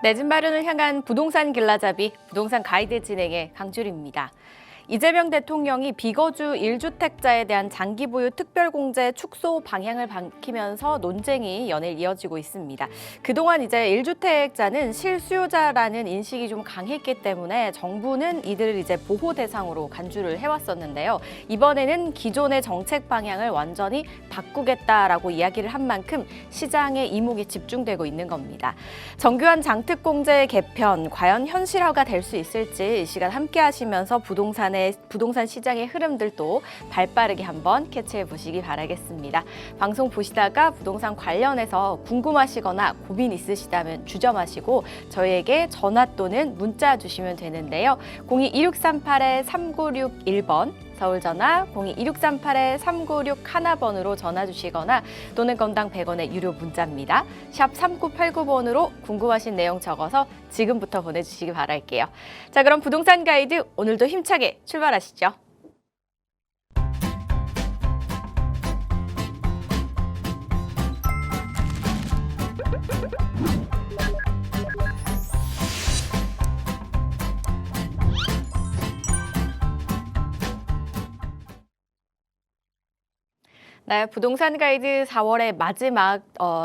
내 집 마련을 향한 부동산 길라잡이, 부동산 가이드 진행의 강주리입니다. 이재명 대통령이 비거주 1주택자에 대한 장기 보유 특별공제 축소 방향을 밝히면서 논쟁이 연일 이어지고 있습니다. 그동안 이제 1주택자는 실수요자라는 인식이 좀 강했기 때문에 정부는 이들을 이제 보호 대상으로 간주를 해왔었는데요. 이번에는 기존의 정책 방향을 완전히 바꾸겠다라고 이야기를 한 만큼 시장의 이목이 집중되고 있는 겁니다. 정교한 장특공제 개편, 과연 현실화가 될 수 있을지 이 시간 함께 하시면서 부동산 시장의 흐름들도 발빠르게 한번 캐치해 보시기 바라겠습니다. 방송 보시다가 부동산 관련해서 궁금하시거나 고민 있으시다면 주저마시고 저희에게 전화 또는 문자 주시면 되는데요. 02-2638-3961번 서울 전화 02-2638-3961번으로 전화 주시거나 또는 건당 100원의 유료 문자입니다. 샵 3989번으로 궁금하신 내용 적어서 지금부터 보내주시기 바랄게요. 자, 그럼 부동산 가이드 오늘도 힘차게 출발하시죠. 네, 부동산 가이드 4월의 마지막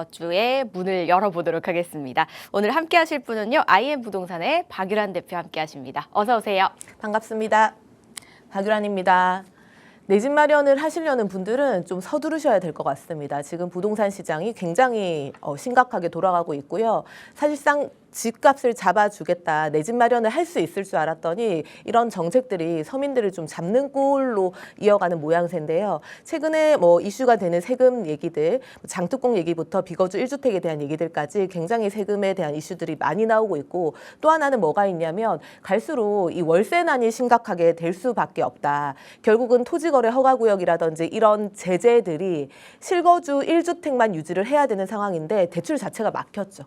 주에 문을 열어보도록 하겠습니다. 오늘 함께 하실 분은요, IM 부동산의 박유란 대표 함께 하십니다. 어서 오세요. 반갑습니다. 박유란입니다. 내 집 마련을 하시려는 분들은 좀 서두르셔야 될 것 같습니다. 지금 부동산 시장이 굉장히 심각하게 돌아가고 있고요. 사실상 집값을 잡아주겠다, 내 집 마련을 할 수 있을 줄 알았더니 이런 정책들이 서민들을 좀 잡는 꼴로 이어가는 모양새인데요. 최근에 이슈가 되는 세금 얘기들, 장특공 얘기부터 비거주 1주택에 대한 얘기들까지 굉장히 세금에 대한 이슈들이 많이 나오고 있고, 또 하나는 뭐가 있냐면 갈수록 이 월세난이 심각하게 될 수밖에 없다. 결국은 토지거래 허가구역이라든지 이런 제재들이 실거주 1주택만 유지를 해야 되는 상황인데 대출 자체가 막혔죠.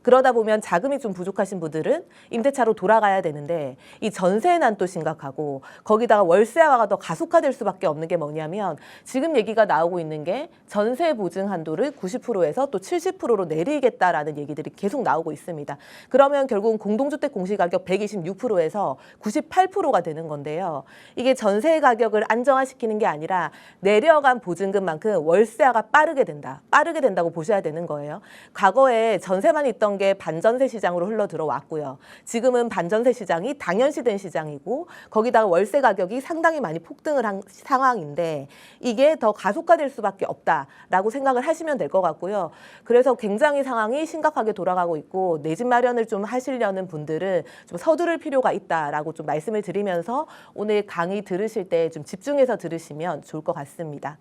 그러다 보면 자금이 좀 부족하신 분들은 임대차로 돌아가야 되는데 이 전세난 또 심각하고, 거기다가 월세화가 더 가속화될 수밖에 없는 게 뭐냐면 지금 얘기가 나오고 있는 게 전세 보증 한도를 90%에서 또 70%로 내리겠다라는 얘기들이 계속 나오고 있습니다. 그러면 결국은 공동주택 공시가격 126%에서 98%가 되는 건데요. 이게 전세 가격을 안정화시키는 게 아니라 내려간 보증금만큼 월세화가 빠르게 된다고 보셔야 되는 거예요. 과거에 전세만 있던 게 반전세 시장으로 흘러 들어왔고요. 지금은 반전세 시장이 당연시된 시장이고, 거기다가 월세 가격이 상당히 많이 폭등을 한 상황인데 이게 더 가속화될 수밖에 없다라고 생각을 하시면 될 것 같고요. 그래서 굉장히 상황이 심각하게 돌아가고 있고, 내 집 마련을 좀 하시려는 분들은 좀 서두를 필요가 있다라고 좀 말씀을 드리면서 오늘 강의 들으실 때 좀 집중해서 들으시면 좋을 것 같습니다.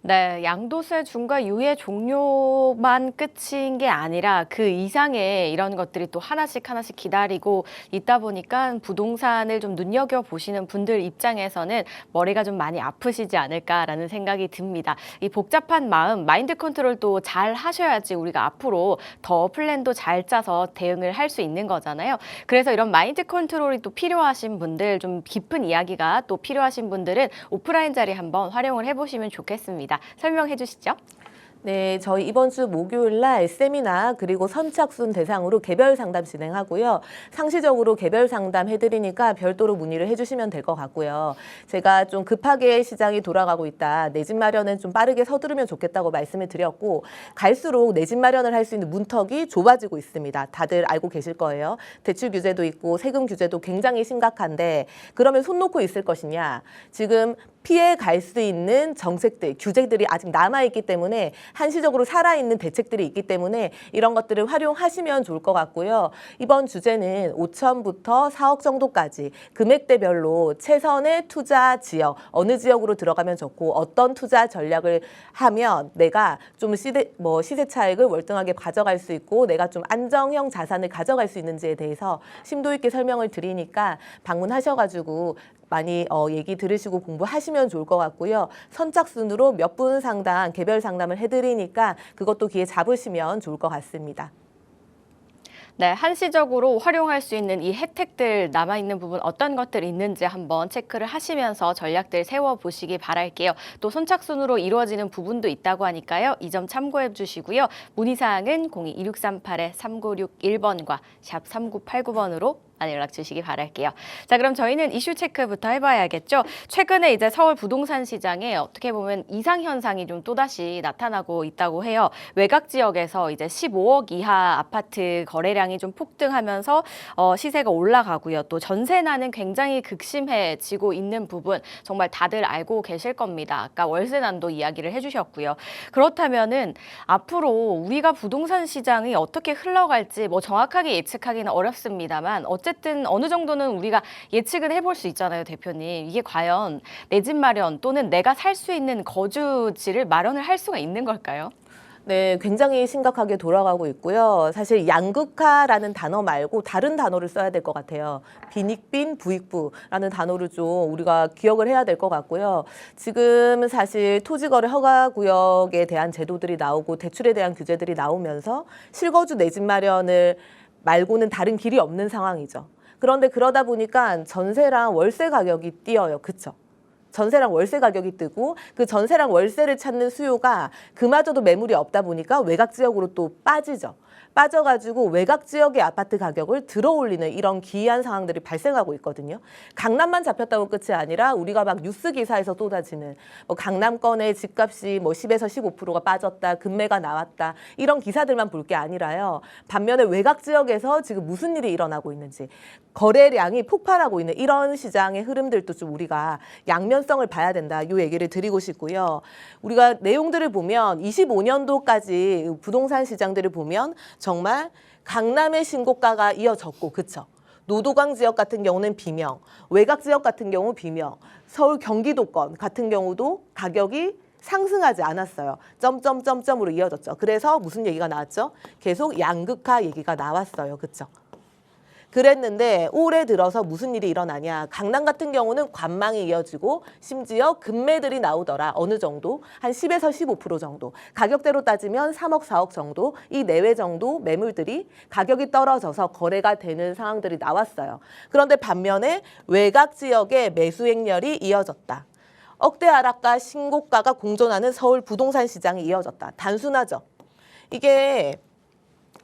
네, 양도세 중과 유예 종료만 끝인 게 아니라 그 이상의 이런 것들이 또 하나씩 기다리고 있다 보니까 부동산을 좀 눈여겨보시는 분들 입장에서는 머리가 좀 많이 아프시지 않을까라는 생각이 듭니다. 이 복잡한 마음, 마인드 컨트롤도 잘 하셔야지 우리가 앞으로 더 플랜도 잘 짜서 대응을 할 수 있는 거잖아요. 그래서 이런 마인드 컨트롤이 또 필요하신 분들, 좀 깊은 이야기가 또 필요하신 분들은 오프라인 자리 한번 활용을 해보시면 좋겠습니다. 설명해 주시죠. 네, 저희 이번 주 목요일 날 세미나 그리고 선착순 대상으로 개별 상담 진행하고요. 상시적으로 개별 상담 해드리니까 별도로 문의를 해주시면 될 것 같고요. 제가 좀 급하게 시장이 돌아가고 있다, 내 집 마련은 좀 빠르게 서두르면 좋겠다고 말씀을 드렸고, 갈수록 내 집 마련을 할 수 있는 문턱이 좁아지고 있습니다. 다들 알고 계실 거예요. 대출 규제도 있고 세금 규제도 굉장히 심각한데 그러면 손 놓고 있을 것이냐. 지금 피해 갈 수 있는 정책들, 규제들이 아직 남아있기 때문에 한시적으로 살아있는 대책들이 있기 때문에 이런 것들을 활용하시면 좋을 것 같고요. 이번 주제는 5천부터 4억 정도까지 금액대별로 최선의 투자 지역, 어느 지역으로 들어가면 좋고 어떤 투자 전략을 하면 내가 좀 시세 차익을 월등하게 가져갈 수 있고 내가 좀 안정형 자산을 가져갈 수 있는지에 대해서 심도 있게 설명을 드리니까 방문하셔가지고 많이 얘기 들으시고 공부하시면 좋을 것 같고요. 선착순으로 몇 분 상담, 개별 상담을 해드리니까 그것도 기회 잡으시면 좋을 것 같습니다. 네, 한시적으로 활용할 수 있는 이 혜택들 남아있는 부분 어떤 것들이 있는지 한번 체크를 하시면서 전략들 세워보시기 바랄게요. 또 선착순으로 이루어지는 부분도 있다고 하니까요. 이 점 참고해 주시고요. 문의사항은 02-2638-3961번과 샵 3989번으로 많이 연락 주시기 바랄게요. 자, 그럼 저희는 이슈 체크부터 해봐야겠죠. 최근에 이제 서울 부동산 시장에 어떻게 보면 이상 현상이 좀 또다시 나타나고 있다고 해요. 외곽 지역에서 이제 15억 이하 아파트 거래량이 좀 폭등하면서 시세가 올라가고요. 또 전세난은 굉장히 극심해지고 있는 부분 정말 다들 알고 계실 겁니다. 아까 월세난도 이야기를 해주셨고요. 그렇다면은 앞으로 우리가 부동산 시장이 어떻게 흘러갈지 뭐 정확하게 예측하기는 어렵습니다만 어쨌든 어느 정도는 우리가 예측은 해볼 수 있잖아요, 대표님. 이게 과연 내 집 마련 또는 내가 살 수 있는 거주지를 마련을 할 수가 있는 걸까요? 네, 굉장히 심각하게 돌아가고 있고요. 사실 양극화라는 단어 말고 다른 단어를 써야 될 것 같아요. 빈익빈 부익부라는 단어를 좀 우리가 기억을 해야 될 것 같고요. 지금 사실 토지거래 허가구역에 대한 제도들이 나오고 대출에 대한 규제들이 나오면서 실거주 내 집 마련을 말고는 다른 길이 없는 상황이죠. 그런데 그러다 보니까 전세랑 월세 가격이 뛰어요. 그쵸? 전세랑 월세 가격이 뜨고 그 전세랑 월세를 찾는 수요가 그마저도 매물이 없다 보니까 외곽 지역으로 또 빠지죠. 빠져가지고 외곽 지역의 아파트 가격을 들어올리는 이런 기이한 상황들이 발생하고 있거든요. 강남만 잡혔다고 끝이 아니라 우리가 막 뉴스 기사에서 쏟아지는 뭐 강남권의 집값이 뭐 10에서 15%가 빠졌다, 금매가 나왔다 이런 기사들만 볼 게 아니라요. 반면에 외곽 지역에서 지금 무슨 일이 일어나고 있는지 거래량이 폭발하고 있는 이런 시장의 흐름들도 좀 우리가 양면성을 봐야 된다. 이 얘기를 드리고 싶고요. 우리가 내용들을 보면 25년도까지 부동산 시장들을 보면 정말 강남의 신고가가 이어졌고, 그쵸? 노도강 지역 같은 경우는 비명, 외곽 지역 같은 경우 비명, 서울 경기도권 같은 경우도 가격이 상승하지 않았어요. 점점점점으로 이어졌죠. 그래서 무슨 얘기가 나왔죠? 계속 양극화 얘기가 나왔어요. 그쵸? 그랬는데 올해 들어서 무슨 일이 일어나냐. 강남 같은 경우는 관망이 이어지고 심지어 금매들이 나오더라. 어느 정도? 한 10에서 15% 정도. 가격대로 따지면 3억, 4억 정도. 이 내외 정도 매물들이 가격이 떨어져서 거래가 되는 상황들이 나왔어요. 그런데 반면에 외곽 지역의 매수 행렬이 이어졌다. 억대 하락과 신고가가 공존하는 서울 부동산 시장이 이어졌다. 단순하죠. 이게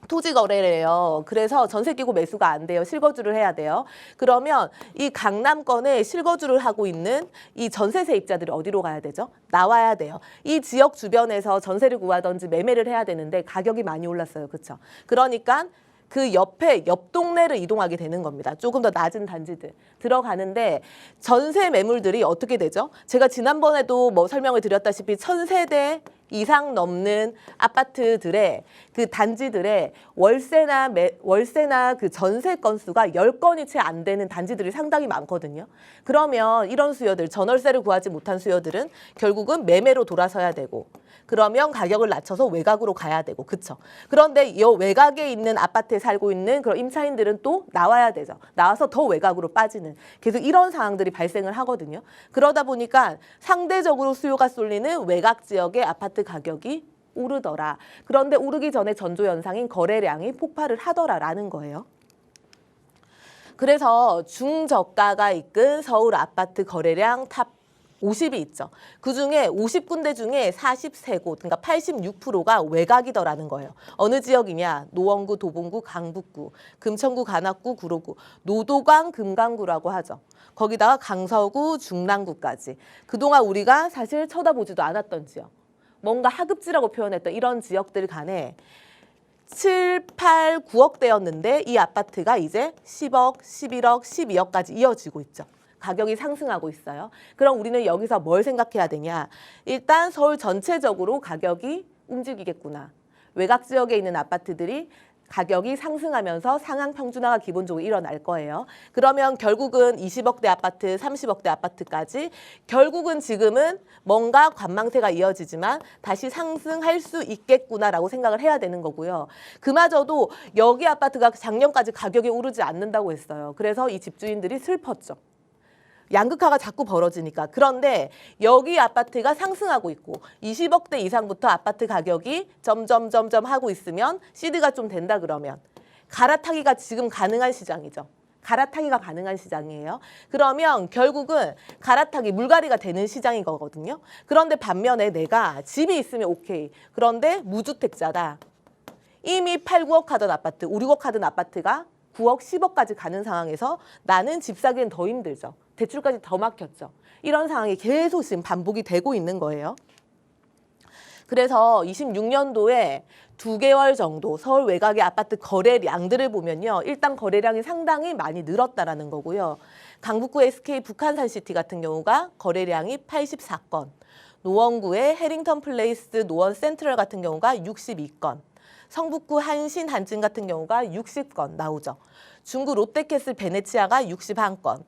토지 거래래요. 그래서 전세 끼고 매수가 안 돼요. 실거주를 해야 돼요. 그러면 이 강남권에 실거주를 하고 있는 이 전세 세입자들이 어디로 가야 되죠? 나와야 돼요. 이 지역 주변에서 전세를 구하든지 매매를 해야 되는데 가격이 많이 올랐어요. 그렇죠? 그러니까 그 옆에 옆 동네를 이동하게 되는 겁니다. 조금 더 낮은 단지들 들어가는데 전세 매물들이 어떻게 되죠? 제가 지난번에도 뭐 설명을 드렸다시피 1000세대 이상 넘는 아파트들의 그 단지들의 월세나 그 전세 건수가 10건이 채 안 되는 단지들이 상당히 많거든요. 그러면 이런 수요들, 전월세를 구하지 못한 수요들은 결국은 매매로 돌아서야 되고 그러면 가격을 낮춰서 외곽으로 가야 되고, 그쵸? 그런데 이 외곽에 있는 아파트에 살고 있는 그런 임차인들은 또 나와야 되죠. 나와서 더 외곽으로 빠지는 계속 이런 상황들이 발생을 하거든요. 그러다 보니까 상대적으로 수요가 쏠리는 외곽 지역의 아파트 가격이 오르더라. 그런데 오르기 전에 전조 현상인 거래량이 폭발을 하더라라는 거예요. 그래서 중저가가 이끈 서울 아파트 거래량 탑 50이 있죠. 그중에 50군데 중에 43곳, 그러니까 86%가 외곽이더라는 거예요. 어느 지역이냐? 노원구, 도봉구, 강북구, 금천구, 관악구, 구로구, 노도강, 금강구라고 하죠. 거기다가 강서구, 중랑구까지. 그동안 우리가 사실 쳐다보지도 않았던 지역. 뭔가 하급지라고 표현했던 이런 지역들 간에 7, 8, 9억대였는데 이 아파트가 이제 10억, 11억, 12억까지 이어지고 있죠. 가격이 상승하고 있어요. 그럼 우리는 여기서 뭘 생각해야 되냐? 일단 서울 전체적으로 가격이 움직이겠구나. 외곽 지역에 있는 아파트들이 가격이 상승하면서 상향 평준화가 기본적으로 일어날 거예요. 그러면 결국은 20억대 아파트, 30억대 아파트까지 결국은 지금은 뭔가 관망세가 이어지지만 다시 상승할 수 있겠구나라고 생각을 해야 되는 거고요. 그마저도 여기 아파트가 작년까지 가격이 오르지 않는다고 했어요. 그래서 이 집주인들이 슬펐죠. 양극화가 자꾸 벌어지니까. 그런데 여기 아파트가 상승하고 있고 20억대 이상부터 아파트 가격이 점점 하고 있으면 시드가 좀 된다 그러면 갈아타기가 지금 가능한 시장이죠. 갈아타기가 가능한 시장이에요. 그러면 결국은 갈아타기, 물갈이가 되는 시장인 거거든요. 그런데 반면에 내가 집이 있으면 오케이. 그런데 무주택자다. 이미 8, 9억 하던 아파트, 5, 6억 하던 아파트가 9억, 10억까지 가는 상황에서 나는 집 사기엔 더 힘들죠. 대출까지 더 막혔죠. 이런 상황이 계속 지금 반복이 되고 있는 거예요. 그래서 26년도에 2개월 정도 서울 외곽의 아파트 거래량들을 보면요. 일단 거래량이 상당히 많이 늘었다라는 거고요. 강북구 SK 북한산시티 같은 경우가 거래량이 84건, 노원구의 해링턴 플레이스 노원 센트럴 같은 경우가 62건, 성북구 한신 한진 같은 경우가 60건 나오죠. 중구 롯데캐슬 베네치아가 61건,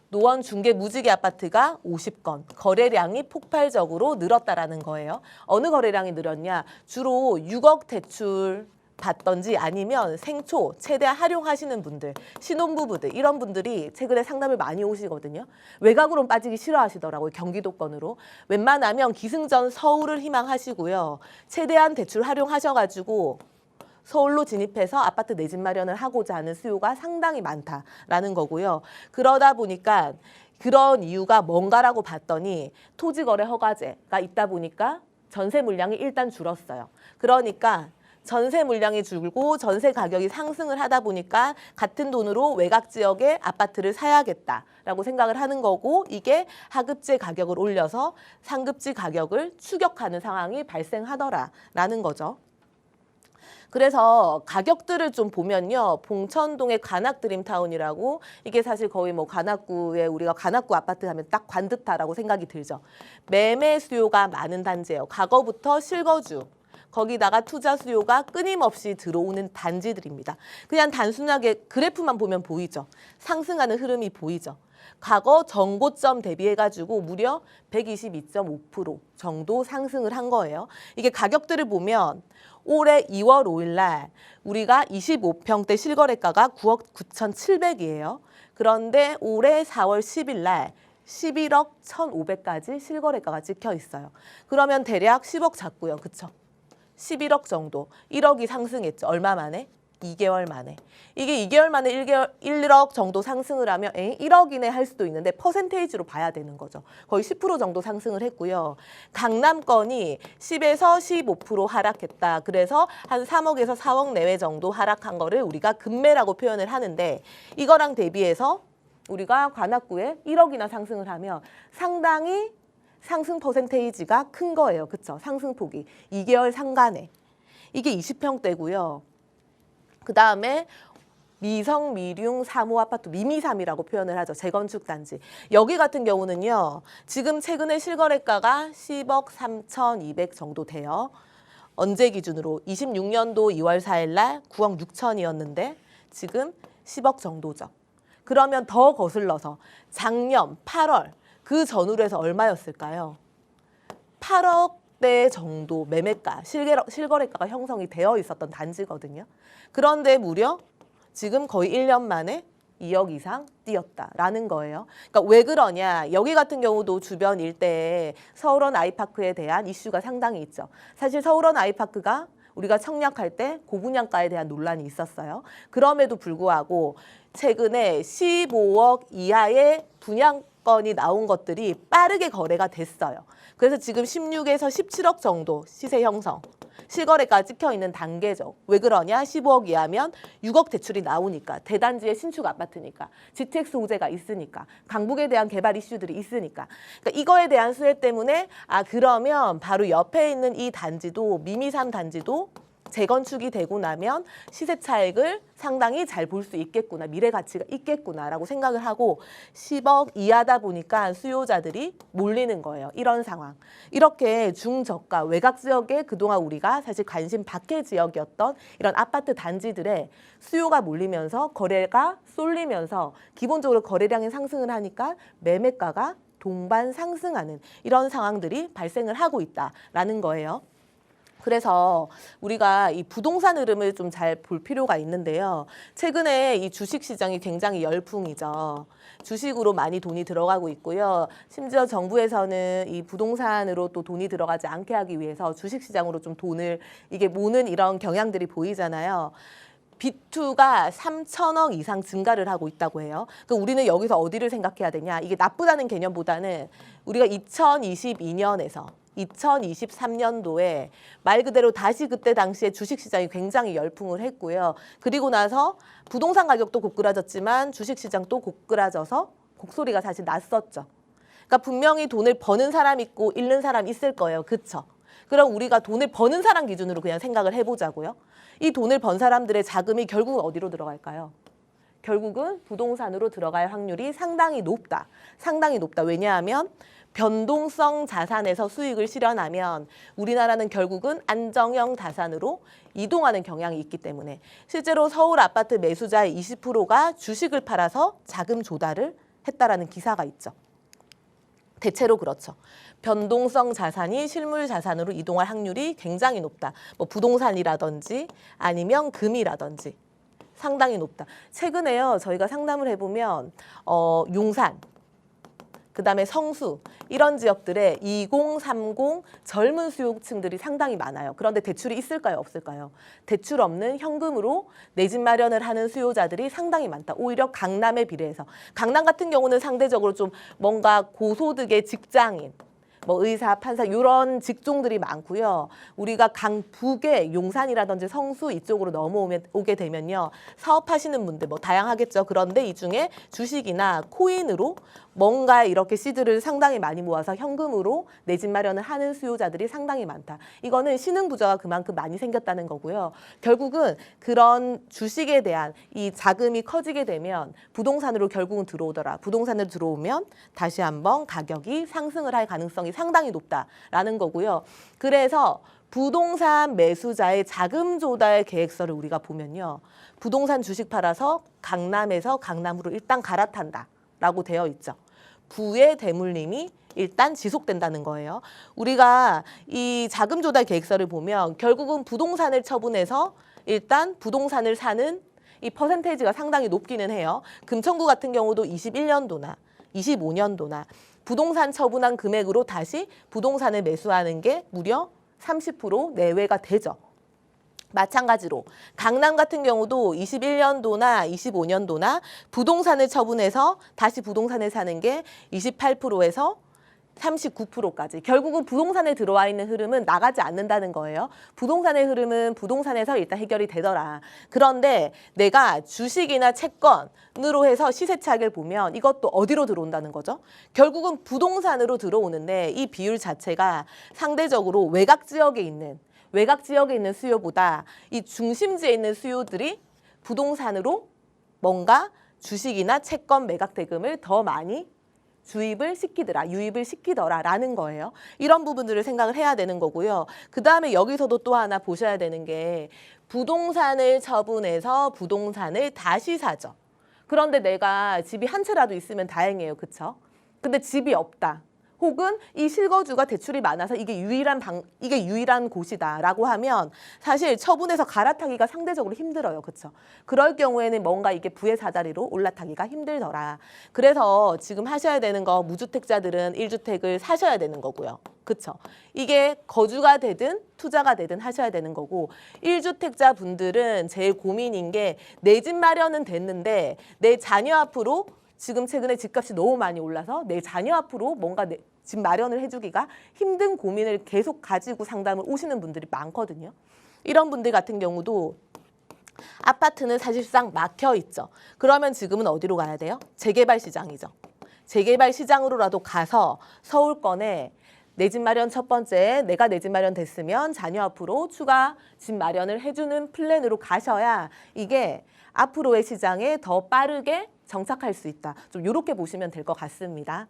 노원 중계 무지개 아파트가 50건, 거래량이 폭발적으로 늘었다라는 거예요. 어느 거래량이 늘었냐? 주로 6억 대출 받던지 아니면 생초, 최대한 활용하시는 분들, 신혼부부들 이런 분들이 최근에 상담을 많이 오시거든요. 외곽으로는 빠지기 싫어하시더라고요. 경기도권으로. 웬만하면 기승전 서울을 희망하시고요. 최대한 대출 활용하셔가지고 서울로 진입해서 아파트 내 집 마련을 하고자 하는 수요가 상당히 많다라는 거고요. 그러다 보니까 그런 이유가 뭔가라고 봤더니 토지거래 허가제가 있다 보니까 전세 물량이 일단 줄었어요. 그러니까 전세 물량이 줄고 전세 가격이 상승을 하다 보니까 같은 돈으로 외곽 지역에 아파트를 사야겠다라고 생각을 하는 거고, 이게 하급지 가격을 올려서 상급지 가격을 추격하는 상황이 발생하더라라는 거죠. 그래서 가격들을 좀 보면요. 봉천동의 관악드림타운이라고, 이게 사실 거의 뭐 관악구에 우리가 관악구 아파트 하면 딱 관듯하라고 생각이 들죠. 매매 수요가 많은 단지예요. 과거부터 실거주, 거기다가 투자 수요가 끊임없이 들어오는 단지들입니다. 그냥 단순하게 그래프만 보면 보이죠. 상승하는 흐름이 보이죠. 과거 정고점 대비해가지고 무려 122.5% 정도 상승을 한 거예요. 이게 가격들을 보면 올해 2월 5일 날 우리가 25평대 실거래가가 9억 9,700이에요. 그런데 올해 4월 10일 날 11억 1,500까지 실거래가가 찍혀 있어요. 그러면 대략 10억 잡고요. 그쵸? 11억 정도. 1억이 상승했죠. 얼마 만에? 2개월 만에. 이게 2개월 만에 1억 정도 상승을 하면 1억 이내 할 수도 있는데 퍼센테이지로 봐야 되는 거죠. 거의 10% 정도 상승을 했고요. 강남권이 10에서 15% 하락했다. 그래서 한 3억에서 4억 내외 정도 하락한 거를 우리가 급매라고 표현을 하는데, 이거랑 대비해서 우리가 관악구에 1억이나 상승을 하면 상당히 상승 퍼센테이지가 큰 거예요. 그렇죠? 상승폭이 2개월 상간에. 이게 20평대고요. 그 다음에 미성, 미융, 사무 아파트, 미미삼이라고 표현을 하죠. 재건축 단지. 여기 같은 경우는요. 지금 최근에 실거래가가 10억 3,200 정도 돼요. 언제 기준으로? 26년도 2월 4일 날 9억 6천이었는데 지금 10억 정도죠. 그러면 더 거슬러서 작년 8월 그 전후로 해서 얼마였을까요? 8억대 정도 매매가, 실거래가가 형성이 되어 있었던 단지거든요. 그런데 무려 지금 거의 1년 만에 2억 이상 뛰었다라는 거예요. 그러니까 왜 그러냐? 여기 같은 경우도 주변 일대에 서울원 아이파크에 대한 이슈가 상당히 있죠. 사실 서울원 아이파크가 우리가 청약할 때 고분양가에 대한 논란이 있었어요. 그럼에도 불구하고 최근에 15억 이하의 분양건이 나온 것들이 빠르게 거래가 됐어요. 그래서 지금 16에서 17억 정도 시세 형성, 실거래가 찍혀 있는 단계죠. 왜 그러냐? 15억 이하면 6억 대출이 나오니까, 대단지의 신축 아파트니까, GTX 호재가 있으니까, 강북에 대한 개발 이슈들이 있으니까. 그러니까 이거에 대한 수혜 때문에 그러면 바로 옆에 있는 이 단지도, 미미삼 단지도 재건축이 되고 나면 시세 차익을 상당히 잘 볼 수 있겠구나, 미래 가치가 있겠구나라고 생각을 하고 10억 이하다 보니까 수요자들이 몰리는 거예요. 이런 상황. 이렇게 중저가 외곽 지역에 그동안 우리가 사실 관심 밖의 지역이었던 이런 아파트 단지들의 수요가 몰리면서 거래가 쏠리면서 기본적으로 거래량이 상승을 하니까 매매가가 동반 상승하는 이런 상황들이 발생을 하고 있다라는 거예요. 그래서 우리가 이 부동산 흐름을 좀 잘 볼 필요가 있는데요. 최근에 이 주식 시장이 굉장히 열풍이죠. 주식으로 많이 돈이 들어가고 있고요. 심지어 정부에서는 이 부동산으로 또 돈이 들어가지 않게 하기 위해서 주식 시장으로 좀 돈을 이게 모는 이런 경향들이 보이잖아요. B2가 3천억 이상 증가를 하고 있다고 해요. 그럼 우리는 여기서 어디를 생각해야 되냐? 이게 나쁘다는 개념보다는 우리가 2022년에서 2023년도에 말 그대로 다시 그때 당시에 주식시장이 굉장히 열풍을 했고요. 그리고 나서 부동산 가격도 고꾸라졌지만 주식시장도 고꾸라져서 곡소리가 사실 났었죠. 그러니까 분명히 돈을 버는 사람 있고 잃는 사람 있을 거예요. 그쵸? 그럼 우리가 돈을 버는 사람 기준으로 그냥 생각을 해보자고요. 이 돈을 번 사람들의 자금이 결국은 어디로 들어갈까요? 결국은 부동산으로 들어갈 확률이 상당히 높다. 상당히 높다. 왜냐하면 변동성 자산에서 수익을 실현하면 우리나라는 결국은 안정형 자산으로 이동하는 경향이 있기 때문에 실제로 서울 아파트 매수자의 20%가 주식을 팔아서 자금 조달을 했다라는 기사가 있죠. 대체로 그렇죠. 변동성 자산이 실물 자산으로 이동할 확률이 굉장히 높다. 뭐 부동산이라든지 아니면 금이라든지 상당히 높다. 최근에요, 저희가 상담을 해보면 용산, 그다음에 성수 이런 지역들의 2030 젊은 수요층들이 상당히 많아요. 그런데 대출이 있을까요, 없을까요? 대출 없는 현금으로 내 집 마련을 하는 수요자들이 상당히 많다. 오히려 강남에 비례해서. 강남 같은 경우는 상대적으로 좀 뭔가 고소득의 직장인, 뭐 의사, 판사 이런 직종들이 많고요. 우리가 강북의 용산이라든지 성수 이쪽으로 넘어오게 되면요. 사업하시는 분들 뭐 다양하겠죠. 그런데 이 중에 주식이나 코인으로 뭔가 이렇게 시드를 상당히 많이 모아서 현금으로 내 집 마련을 하는 수요자들이 상당히 많다. 이거는 신흥 부자가 그만큼 많이 생겼다는 거고요. 결국은 그런 주식에 대한 이 자금이 커지게 되면 부동산으로 결국은 들어오더라. 부동산으로 들어오면 다시 한번 가격이 상승을 할 가능성이 상당히 높다라는 거고요. 그래서 부동산 매수자의 자금 조달 계획서를 우리가 보면요. 부동산 주식 팔아서 강남에서 강남으로 일단 갈아탄다라고 되어 있죠. 부의 대물림이 일단 지속된다는 거예요. 우리가 이 자금 조달 계획서를 보면 결국은 부동산을 처분해서 일단 부동산을 사는 이 퍼센테이지가 상당히 높기는 해요. 금천구 같은 경우도 21년도나 25년도나 부동산 처분한 금액으로 다시 부동산을 매수하는 게 무려 30% 내외가 되죠. 마찬가지로 강남 같은 경우도 21년도나 25년도나 부동산을 처분해서 다시 부동산을 사는 게 28%에서 39%까지. 결국은 부동산에 들어와 있는 흐름은 나가지 않는다는 거예요. 부동산의 흐름은 부동산에서 일단 해결이 되더라. 그런데 내가 주식이나 채권으로 해서 시세 차익을 보면 이것도 어디로 들어온다는 거죠? 결국은 부동산으로 들어오는데 이 비율 자체가 상대적으로 외곽 지역에 있는 수요보다 이 중심지에 있는 수요들이 부동산으로 뭔가 주식이나 채권 매각 대금을 더 많이 유입을 시키더라라는 거예요. 이런 부분들을 생각을 해야 되는 거고요. 그 다음에 여기서도 또 하나 보셔야 되는 게 부동산을 처분해서 부동산을 다시 사죠. 그런데 내가 집이 한 채라도 있으면 다행이에요. 그쵸? 근데 집이 없다. 혹은 이 실거주가 대출이 많아서 이게 유일한 곳이다라고 하면 사실 처분해서 갈아타기가 상대적으로 힘들어요. 그렇죠? 그럴 경우에는 뭔가 이게 부의 사다리로 올라타기가 힘들더라. 그래서 지금 하셔야 되는 거 무주택자들은 1주택을 사셔야 되는 거고요. 그렇죠? 이게 거주가 되든 투자가 되든 하셔야 되는 거고 1주택자 분들은 제일 고민인 게 내 집 마련은 됐는데 내 자녀 앞으로 지금 최근에 집값이 너무 많이 올라서 내 자녀 앞으로 뭔가 집 마련을 해주기가 힘든 고민을 계속 가지고 상담을 오시는 분들이 많거든요. 이런 분들 같은 경우도 아파트는 사실상 막혀 있죠. 그러면 지금은 어디로 가야 돼요? 재개발 시장이죠. 재개발 시장으로라도 가서 서울권에 내 집 마련 첫 번째, 내가 내 집 마련 됐으면 자녀 앞으로 추가 집 마련을 해주는 플랜으로 가셔야 이게 앞으로의 시장에 더 빠르게 정착할 수 있다. 좀 이렇게 보시면 될 것 같습니다.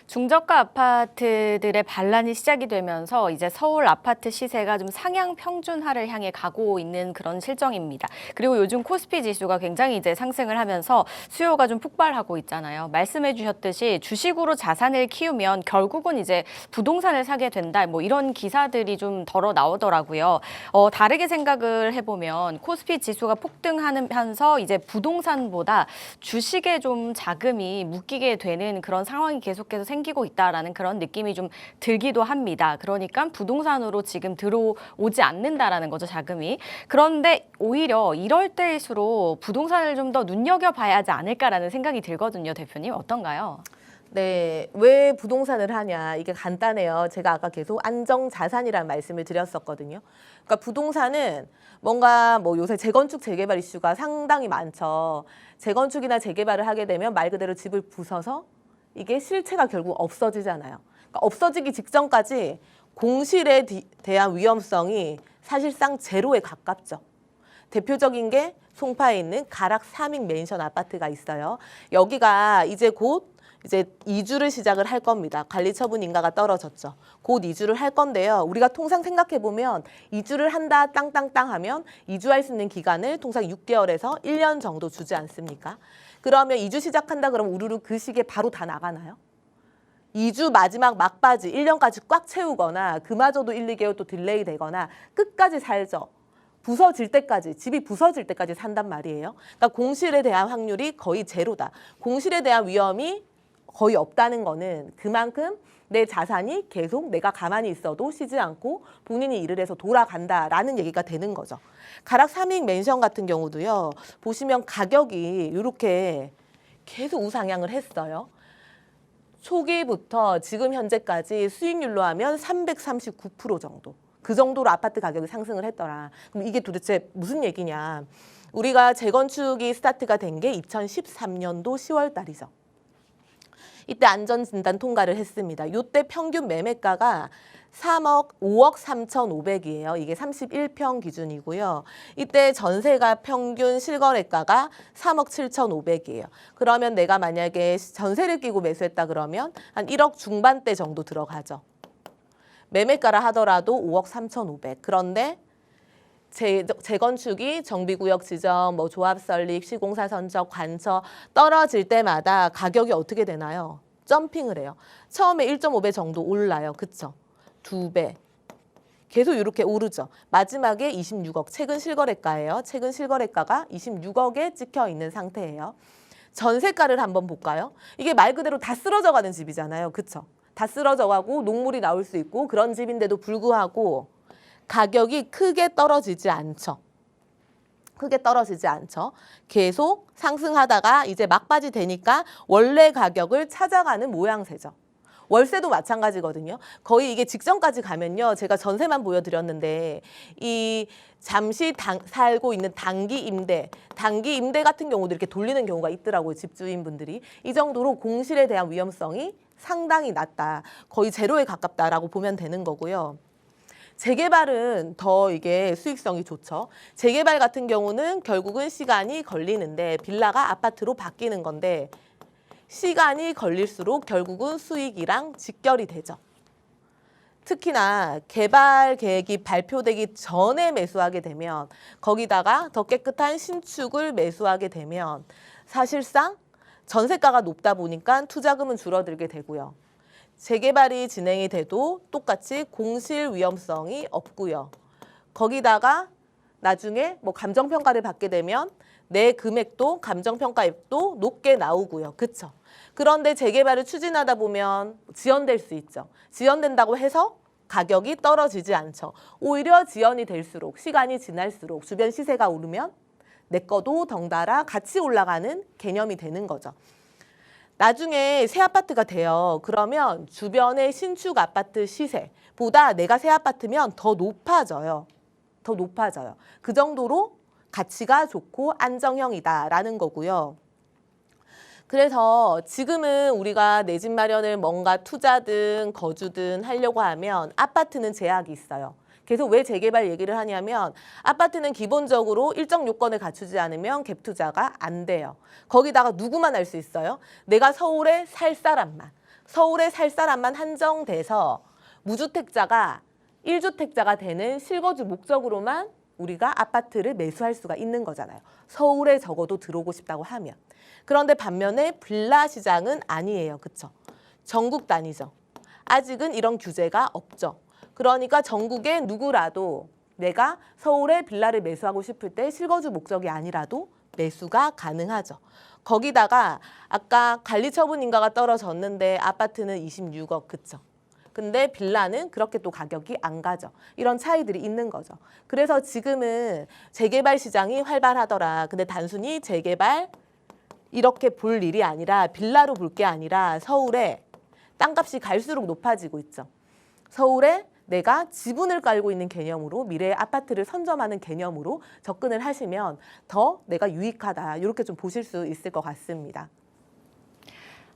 중저가 아파트들의 반란이 시작이 되면서 이제 서울 아파트 시세가 좀 상향 평준화를 향해 가고 있는 그런 실정입니다. 그리고 요즘 코스피 지수가 굉장히 이제 상승을 하면서 수요가 좀 폭발하고 있잖아요. 말씀해 주셨듯이 주식으로 자산을 키우면 결국은 이제 부동산을 사게 된다. 뭐 이런 기사들이 좀 덜어 나오더라고요. 다르게 생각을 해보면 코스피 지수가 폭등하면서 이제 부동산보다 주식에 좀 자금이 묶이게 되는 그런 상황이 계속해서 생기고 생기고 있다라는 그런 느낌이 좀 들기도 합니다. 그러니까 부동산으로 지금 들어오지 않는다라는 거죠, 자금이. 그런데 오히려 이럴 때일수록 부동산을 좀 더 눈여겨봐야 하지 않을까라는 생각이 들거든요, 대표님. 어떤가요? 네, 왜 부동산을 하냐? 이게 간단해요. 제가 아까 계속 안정자산이라는 말씀을 드렸었거든요. 그러니까 부동산은 뭔가 뭐 요새 재건축 재개발 이슈가 상당히 많죠. 재건축이나 재개발을 하게 되면 말 그대로 집을 부숴서 이게 실체가 결국 없어지잖아요. 그러니까 없어지기 직전까지 공실에 대한 위험성이 사실상 제로에 가깝죠. 대표적인 게 송파에 있는 가락 3익 맨션 아파트가 있어요. 여기가 이제 이주를 시작을 할 겁니다. 관리 처분 인가가 떨어졌죠. 곧 이주를 할 건데요. 우리가 통상 생각해 보면 이주를 한다 땅땅땅 하면 이주할 수 있는 기간을 통상 6개월에서 1년 정도 주지 않습니까? 그러면 이주 시작한다 그러면 우르르 그 시기에 바로 다 나가나요? 2주 마지막 막바지 1년까지 꽉 채우거나 그마저도 1, 2개월 또 딜레이 되거나 끝까지 살죠. 부서질 때까지, 집이 부서질 때까지 산단 말이에요. 그러니까 공실에 대한 확률이 거의 제로다. 공실에 대한 위험이 거의 없다는 거는 그만큼 내 자산이 계속 내가 가만히 있어도 쉬지 않고 본인이 일을 해서 돌아간다라는 얘기가 되는 거죠. 가락 3익 맨션 같은 경우도요. 보시면 가격이 이렇게 계속 우상향을 했어요. 초기부터 지금 현재까지 수익률로 하면 339% 정도. 그 정도로 아파트 가격이 상승을 했더라. 그럼 이게 도대체 무슨 얘기냐. 우리가 재건축이 스타트가 된 게 2013년도 10월 달이죠. 이때 안전진단 통과를 했습니다. 이때 평균 매매가가 5억 3,500이에요. 이게 31평 기준이고요. 이때 전세가 평균 실거래가가 3억 7,500이에요. 그러면 내가 만약에 전세를 끼고 매수했다 그러면 한 1억 중반대 정도 들어가죠. 매매가라 하더라도 5억 3,500. 그런데 재건축이 정비구역 지정, 뭐 조합 설립, 시공사 선적, 관처 떨어질 때마다 가격이 어떻게 되나요? 점핑을 해요. 처음에 1.5배 정도 올라요. 그쵸? 2배. 계속 이렇게 오르죠. 마지막에 26억. 최근 실거래가예요. 최근 실거래가가 26억에 찍혀 있는 상태예요. 전세가를 한번 볼까요? 이게 말 그대로 다 쓰러져가는 집이잖아요. 그쵸? 다 쓰러져가고 녹물이 나올 수 있고 그런 집인데도 불구하고 가격이 크게 떨어지지 않죠. 크게 떨어지지 않죠. 계속 상승하다가 이제 막바지 되니까 원래 가격을 찾아가는 모양새죠. 월세도 마찬가지거든요. 거의 이게 직전까지 가면요. 제가 전세만 보여드렸는데 이 잠시 살고 있는 단기 임대 같은 경우도 이렇게 돌리는 경우가 있더라고요. 집주인분들이. 이 정도로 공실에 대한 위험성이 상당히 낮다. 거의 제로에 가깝다라고 보면 되는 거고요. 재개발은 더 이게 수익성이 좋죠. 재개발 같은 경우는 결국은 시간이 걸리는데 빌라가 아파트로 바뀌는 건데 시간이 걸릴수록 결국은 수익이랑 직결이 되죠. 특히나 개발 계획이 발표되기 전에 매수하게 되면 거기다가 더 깨끗한 신축을 매수하게 되면 사실상 전세가가 높다 보니까 투자금은 줄어들게 되고요. 재개발이 진행이 돼도 똑같이 공실 위험성이 없고요. 거기다가 나중에 뭐 감정평가를 받게 되면 내 금액도 감정평가액도 높게 나오고요. 그쵸? 그런데 재개발을 추진하다 보면 지연될 수 있죠. 지연된다고 해서 가격이 떨어지지 않죠. 오히려 지연이 될수록 시간이 지날수록 주변 시세가 오르면 내 거도 덩달아 같이 올라가는 개념이 되는 거죠. 나중에 새 아파트가 돼요. 그러면 주변의 신축 아파트 시세보다 내가 새 아파트면 더 높아져요. 더 높아져요. 그 정도로 가치가 좋고 안정형이다라는 거고요. 그래서 지금은 우리가 내 집 마련을 뭔가 투자든 거주든 하려고 하면 아파트는 제약이 있어요. 계속 왜 재개발 얘기를 하냐면 아파트는 기본적으로 일정 요건을 갖추지 않으면 갭 투자가 안 돼요. 거기다가 누구만 할 수 있어요? 내가 서울에 살 사람만 한정돼서 무주택자가 1주택자가 되는 실거주 목적으로만 우리가 아파트를 매수할 수가 있는 거잖아요. 서울에 적어도 들어오고 싶다고 하면. 그런데 반면에 빌라 시장은 아니에요. 그쵸? 전국 단위죠. 아직은 이런 규제가 없죠. 그러니까 전국에 누구라도 내가 서울에 빌라를 매수하고 싶을 때 실거주 목적이 아니라도 매수가 가능하죠. 거기다가 아까 관리처분인가가 떨어졌는데 아파트는 26억, 그쵸? 근데 빌라는 그렇게 또 가격이 안 가죠. 이런 차이들이 있는 거죠. 그래서 지금은 재개발 시장이 활발하더라. 근데 단순히 재개발 이렇게 볼 일이 아니라 빌라로 볼 게 아니라 서울에 땅값이 갈수록 높아지고 있죠. 서울에 내가 지분을 깔고 있는 개념으로 미래의 아파트를 선점하는 개념으로 접근을 하시면 더 내가 유익하다. 이렇게 좀 보실 수 있을 것 같습니다.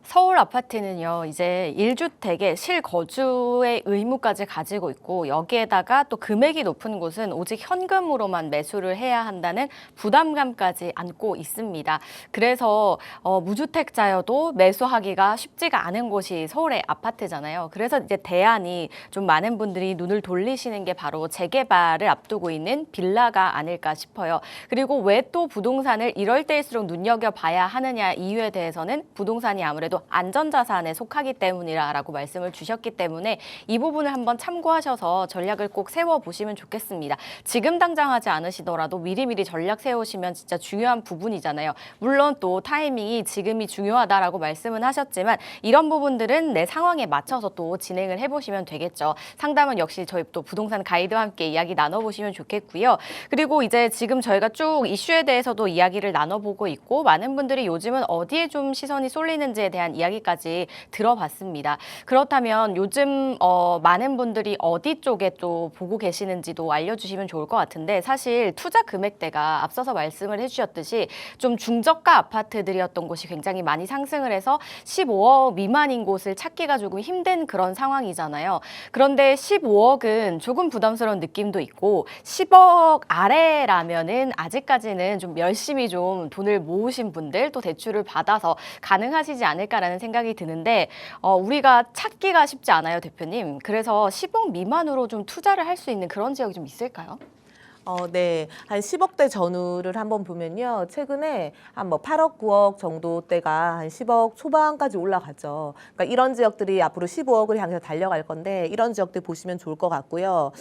서울 아파트는요, 이제 1주택의 실거주의 의무까지 가지고 있고 여기에다가 또 금액이 높은 곳은 오직 현금으로만 매수를 해야 한다는 부담감까지 안고 있습니다. 그래서 무주택자여도 매수하기가 쉽지가 않은 곳이 서울의 아파트잖아요. 그래서 이제 대안이 좀 많은 분들이 눈을 돌리시는 게 바로 재개발을 앞두고 있는 빌라가 아닐까 싶어요. 그리고 왜 또 부동산을 이럴 때일수록 눈여겨봐야 하느냐 이유에 대해서는 부동산이 아무래도 안전자산에 속하기 때문이라고 말씀을 주셨기 때문에 이 부분을 한번 참고하셔서 전략을 꼭 세워보시면 좋겠습니다. 지금 당장 하지 않으시더라도 미리미리 전략 세우시면 진짜 중요한 부분이잖아요. 물론 또 타이밍이 지금이 중요하다라고 말씀은 하셨지만 이런 부분들은 내 상황에 맞춰서 또 진행을 해보시면 되겠죠. 상담은 역시 저희 또 부동산 가이드와 함께 이야기 나눠보시면 좋겠고요. 그리고 이제 지금 저희가 쭉 이슈에 대해서도 이야기를 나눠보고 있고 많은 분들이 요즘은 어디에 좀 시선이 쏠리는지에 대한 이야기까지 들어봤습니다. 그렇다면 요즘 많은 분들이 어디 쪽에 또 보고 계시는지도 알려주시면 좋을 것 같은데 사실 투자 금액대가 앞서서 말씀을 해주셨듯이 좀 중저가 아파트들이었던 곳이 굉장히 많이 상승을 해서 15억 미만인 곳을 찾기가 조금 힘든 그런 상황이잖아요. 그런데 15억은 조금 부담스러운 느낌도 있고 10억 아래라면은 아직까지는 좀 열심히 좀 돈을 모으신 분들 또 대출을 받아서 가능하시지 않을까라는 생각이 드는데 우리가 찾기가 쉽지 않아요, 대표님. 그래서 10억 미만으로 좀 투자를 할 수 있는 그런 지역이 좀 있을까요? 네. 한 10억대 전후를 한번 보면요. 최근에 한 뭐 8억, 9억 정도대가 한 10억 초반까지 올라갔죠. 그러니까 이런 지역들이 앞으로 15억을 향해서 달려갈 건데 이런 지역들 보시면 좋을 것 같고요.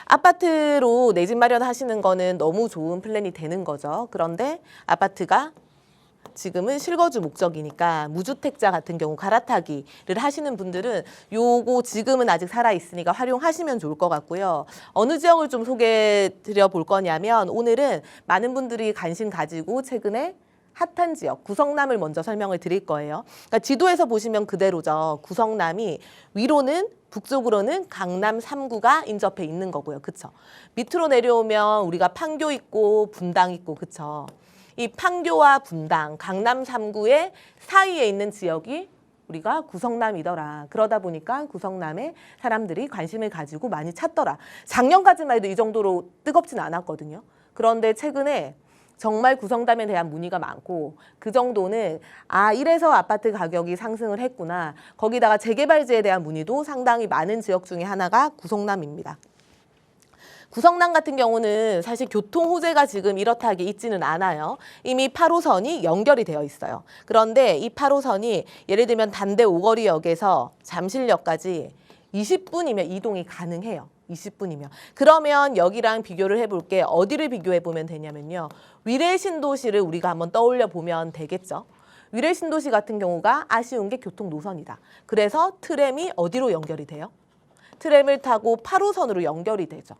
아파트로 내 집 마련하시는 거는 너무 좋은 플랜이 되는 거죠. 그런데 아파트가 지금은 실거주 목적이니까 무주택자 같은 경우 갈아타기를 하시는 분들은 요거 지금은 아직 살아있으니까 활용하시면 좋을 것 같고요. 어느 지역을 좀 소개해 드려 볼 거냐면 오늘은 많은 분들이 관심 가지고 최근에 핫한 지역 구성남을 먼저 설명을 드릴 거예요. 그러니까 지도에서 보시면 그대로죠. 구성남이 위로는 북쪽으로는 강남 3구가 인접해 있는 거고요. 그쵸? 밑으로 내려오면 우리가 판교 있고 분당 있고 그쵸? 이 판교와 분당, 강남 3구의 사이에 있는 지역이 우리가 구성남이더라. 그러다 보니까 구성남에 사람들이 관심을 가지고 많이 찾더라. 작년까지만 해도 이 정도로 뜨겁진 않았거든요. 그런데 최근에 정말 구성남에 대한 문의가 많고 그 정도는 이래서 아파트 가격이 상승을 했구나. 거기다가 재개발지에 대한 문의도 상당히 많은 지역 중에 하나가 구성남입니다. 구성남 같은 경우는 사실 교통 호재가 지금 이렇다하게 있지는 않아요. 이미 8호선이 연결이 되어 있어요. 그런데 이 8호선이 예를 들면 단대 오거리역에서 잠실역까지 20분이면 이동이 가능해요. 20분이면. 그러면 여기랑 비교를 해볼게. 어디를 비교해 보면 되냐면요. 위례신도시를 우리가 한번 떠올려 보면 되겠죠. 위례신도시 같은 경우가 아쉬운 게 교통 노선이다. 그래서 트램이 어디로 연결이 돼요? 트램을 타고 8호선으로 연결이 되죠.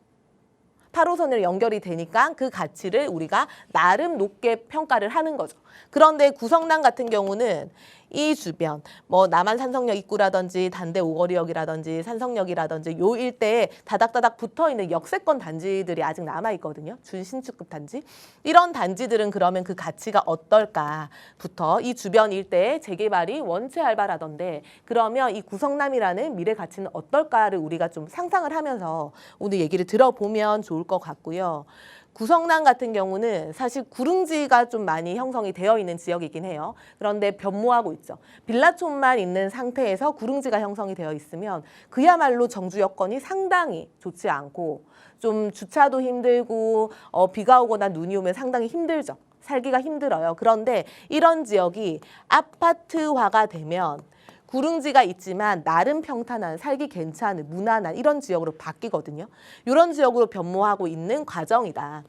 8호선으로 연결이 되니까 그 가치를 우리가 나름 높게 평가를 하는 거죠. 그런데 구성남 같은 경우는 이 주변 뭐 남한 산성역 입구라든지 단대 오거리역이라든지 산성역이라든지 요 일대에 다닥다닥 붙어있는 역세권 단지들이 아직 남아있거든요. 준신축급 단지. 이런 단지들은 그러면 그 가치가 어떨까부터 이 주변 일대에 재개발이 원체 활발하던데 그러면 이 구성남이라는 미래 가치는 어떨까를 우리가 좀 상상을 하면서 오늘 얘기를 들어보면 좋을 것 같고요. 구성남 같은 경우는 사실 구릉지가 좀 많이 형성이 되어 있는 지역이긴 해요. 그런데 변모하고 있죠. 빌라촌만 있는 상태에서 구릉지가 형성이 되어 있으면 그야말로 정주 여건이 상당히 좋지 않고 좀 주차도 힘들고 비가 오거나 눈이 오면 상당히 힘들죠. 살기가 힘들어요. 그런데 이런 지역이 아파트화가 되면 구릉지가 있지만 나름 평탄한 살기 괜찮은 무난한 이런 지역으로 바뀌거든요. 이런 지역으로 변모하고 있는 과정이다.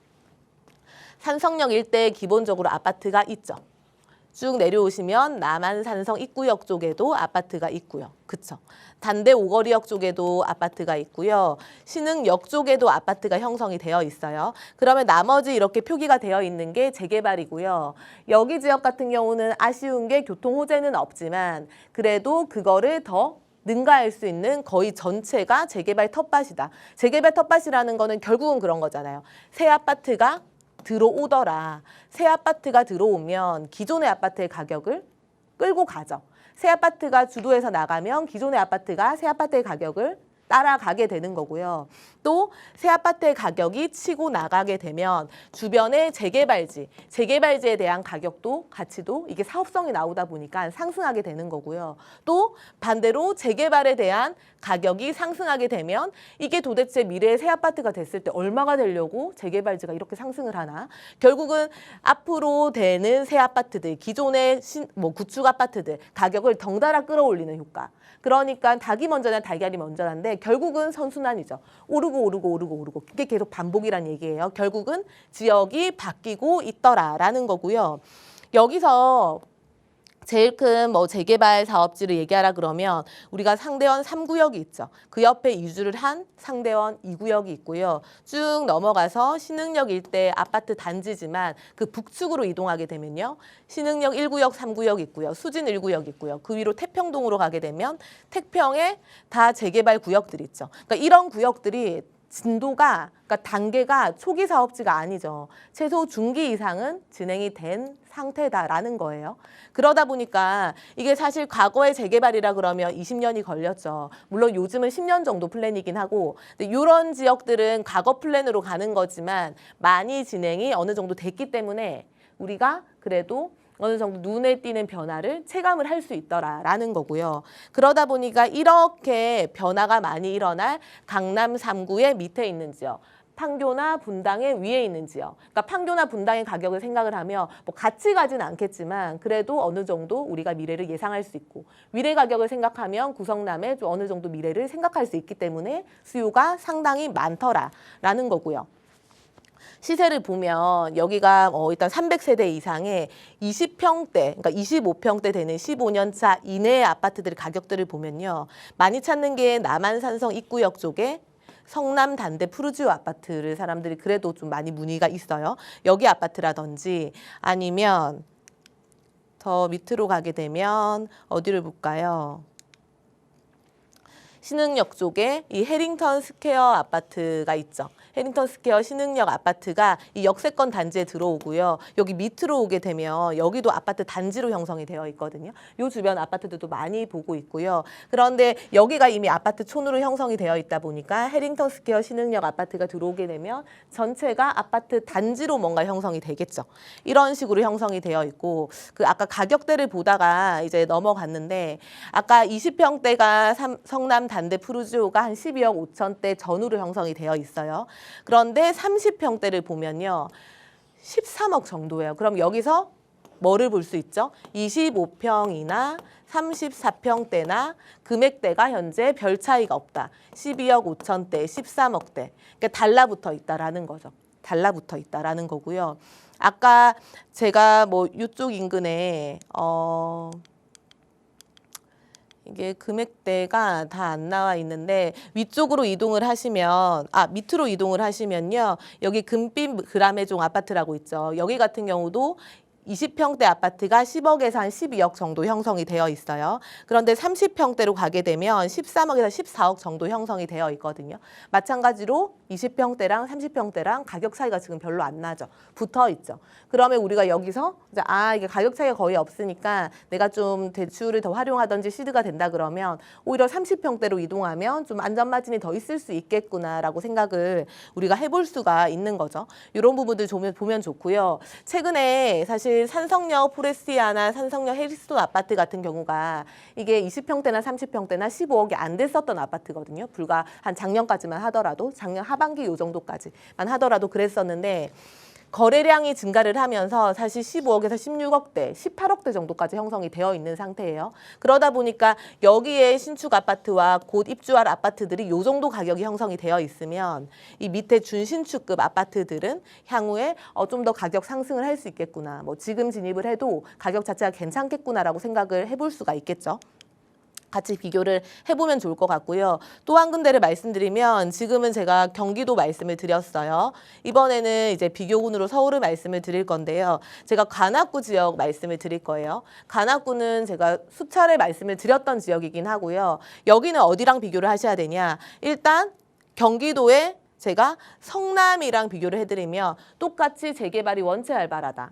산성역 일대에 기본적으로 아파트가 있죠. 쭉 내려오시면 남한산성 입구역 쪽에도 아파트가 있고요. 그쵸? 단대 오거리역 쪽에도 아파트가 있고요. 신흥역 쪽에도 아파트가 형성이 되어 있어요. 그러면 나머지 이렇게 표기가 되어 있는 게 재개발이고요. 여기 지역 같은 경우는 아쉬운 게 교통 호재는 없지만 그래도 그거를 더 능가할 수 있는 거의 전체가 재개발 텃밭이다. 재개발 텃밭이라는 거는 결국은 그런 거잖아요. 새 아파트가 들어오더라. 새 아파트가 들어오면 기존의 아파트의 가격을 끌고 가죠. 새 아파트가 주도해서 나가면 기존의 아파트가 새 아파트의 가격을 따라가게 되는 거고요. 또 새 아파트의 가격이 치고 나가게 되면 주변의 재개발지에 대한 가격도 가치도 이게 사업성이 나오다 보니까 상승하게 되는 거고요. 또 반대로 재개발에 대한 가격이 상승하게 되면 이게 도대체 미래의 새 아파트가 됐을 때 얼마가 되려고 재개발지가 이렇게 상승을 하나? 결국은 앞으로 되는 새 아파트들, 기존의 구축 아파트들 가격을 덩달아 끌어올리는 효과. 그러니까 닭이 먼저냐 달걀이 먼저냐인데 결국은 선순환이죠. 오르고 이게 계속 반복이란 얘기예요. 결국은 지역이 바뀌고 있더라라는 거고요. 여기서 제일 큰 재개발 사업지를 얘기하라 그러면 우리가 상대원 3구역이 있죠. 그 옆에 이주를 한 상대원 2구역이 있고요. 쭉 넘어가서 신흥역 일대 아파트 단지지만 그 북측으로 이동하게 되면요. 신흥역 1구역, 3구역 있고요. 수진 1구역 있고요. 그 위로 태평동으로 가게 되면 태평에 다 재개발 구역들이 있죠. 그러니까 이런 구역들이 진도가, 그러니까 단계가 초기 사업지가 아니죠. 최소 중기 이상은 진행이 된 상태다라는 거예요. 그러다 보니까 이게 사실 과거의 재개발이라 그러면 20년이 걸렸죠. 물론 요즘은 10년 정도 플랜이긴 하고, 근데 이런 지역들은 과거 플랜으로 가는 거지만 많이 진행이 어느 정도 됐기 때문에 우리가 그래도 어느 정도 눈에 띄는 변화를 체감을 할 수 있더라라는 거고요. 그러다 보니까 이렇게 변화가 많이 일어날 강남 3구의 밑에 있는 지역, 판교나 분당의 위에 있는 지역. 그러니까 판교나 분당의 가격을 생각을 하면 뭐 같이 가진 않겠지만 그래도 어느 정도 우리가 미래를 예상할 수 있고 미래 가격을 생각하면 구성남의 좀 어느 정도 미래를 생각할 수 있기 때문에 수요가 상당히 많더라라는 거고요. 시세를 보면 여기가 일단 300세대 이상의 20평대, 그러니까 25평대 되는 15년 차 이내의 아파트들 가격들을 보면요. 많이 찾는 게 남한산성 입구역 쪽에 성남 단대 푸르지오 아파트를 사람들이 그래도 좀 많이 문의가 있어요. 여기 아파트라든지 아니면 더 밑으로 가게 되면 어디를 볼까요? 신흥역 쪽에 이 해링턴 스퀘어 아파트가 있죠. 해링턴 스퀘어 신흥역 아파트가 이 역세권 단지에 들어오고요. 여기 밑으로 오게 되면 여기도 아파트 단지로 형성이 되어 있거든요. 이 주변 아파트들도 많이 보고 있고요. 그런데 여기가 이미 아파트 촌으로 형성이 되어 있다 보니까 해링턴 스퀘어 신흥역 아파트가 들어오게 되면 전체가 아파트 단지로 뭔가 형성이 되겠죠. 이런 식으로 형성이 되어 있고 그 아까 가격대를 보다가 이제 넘어갔는데 아까 20평대가 성남 단대 푸르지오가 한 12억 5천대 전후로 형성이 되어 있어요. 그런데 30평대를 보면요. 13억 정도예요. 그럼 여기서 뭐를 볼 수 있죠? 25평이나 34평대나 금액대가 현재 별 차이가 없다. 12억 5천대, 13억대. 그러니까 달라붙어 있다라는 거죠. 달라붙어 있다라는 거고요. 아까 제가 이쪽 인근에 이게 금액대가 다 안 나와 있는데 위쪽으로 이동을 하시면 밑으로 이동을 하시면요. 여기 금빛 그라메종 아파트라고 있죠. 여기 같은 경우도 20평대 아파트가 10억에서 한 12억 정도 형성이 되어 있어요. 그런데 30평대로 가게 되면 13억에서 14억 정도 형성이 되어 있거든요. 마찬가지로 20평대랑 30평대랑 가격 차이가 지금 별로 안 나죠. 붙어 있죠. 그러면 우리가 여기서 이제 이게 가격 차이가 거의 없으니까 내가 좀 대출을 더 활용하든지 시드가 된다 그러면 오히려 30평대로 이동하면 좀 안전 마진이 더 있을 수 있겠구나라고 생각을 우리가 해볼 수가 있는 거죠. 이런 부분들 보면 좋고요. 최근에 사실 산성역 포레스티아나 산성역 해리스톤 아파트 같은 경우가 이게 20평대나 30평대나 15억이 안 됐었던 아파트거든요. 불과 한 작년까지만 하더라도 작년 하반기 요 정도까지만 하더라도 그랬었는데 거래량이 증가를 하면서 사실 15억에서 16억대, 18억대 정도까지 형성이 되어 있는 상태예요. 그러다 보니까 여기에 신축 아파트와 곧 입주할 아파트들이 요 정도 가격이 형성이 되어 있으면 이 밑에 준신축급 아파트들은 향후에 좀 더 가격 상승을 할 수 있겠구나. 뭐 지금 진입을 해도 가격 자체가 괜찮겠구나라고 생각을 해볼 수가 있겠죠. 같이 비교를 해보면 좋을 것 같고요. 또 한 군데를 말씀드리면 지금은 제가 경기도 말씀을 드렸어요. 이번에는 이제 비교군으로 서울을 말씀을 드릴 건데요. 제가 관악구 지역 말씀을 드릴 거예요. 관악구는 제가 수차례 말씀을 드렸던 지역이긴 하고요. 여기는 어디랑 비교를 하셔야 되냐. 일단 경기도에 제가 성남이랑 비교를 해드리면 똑같이 재개발이 원체 활발하다.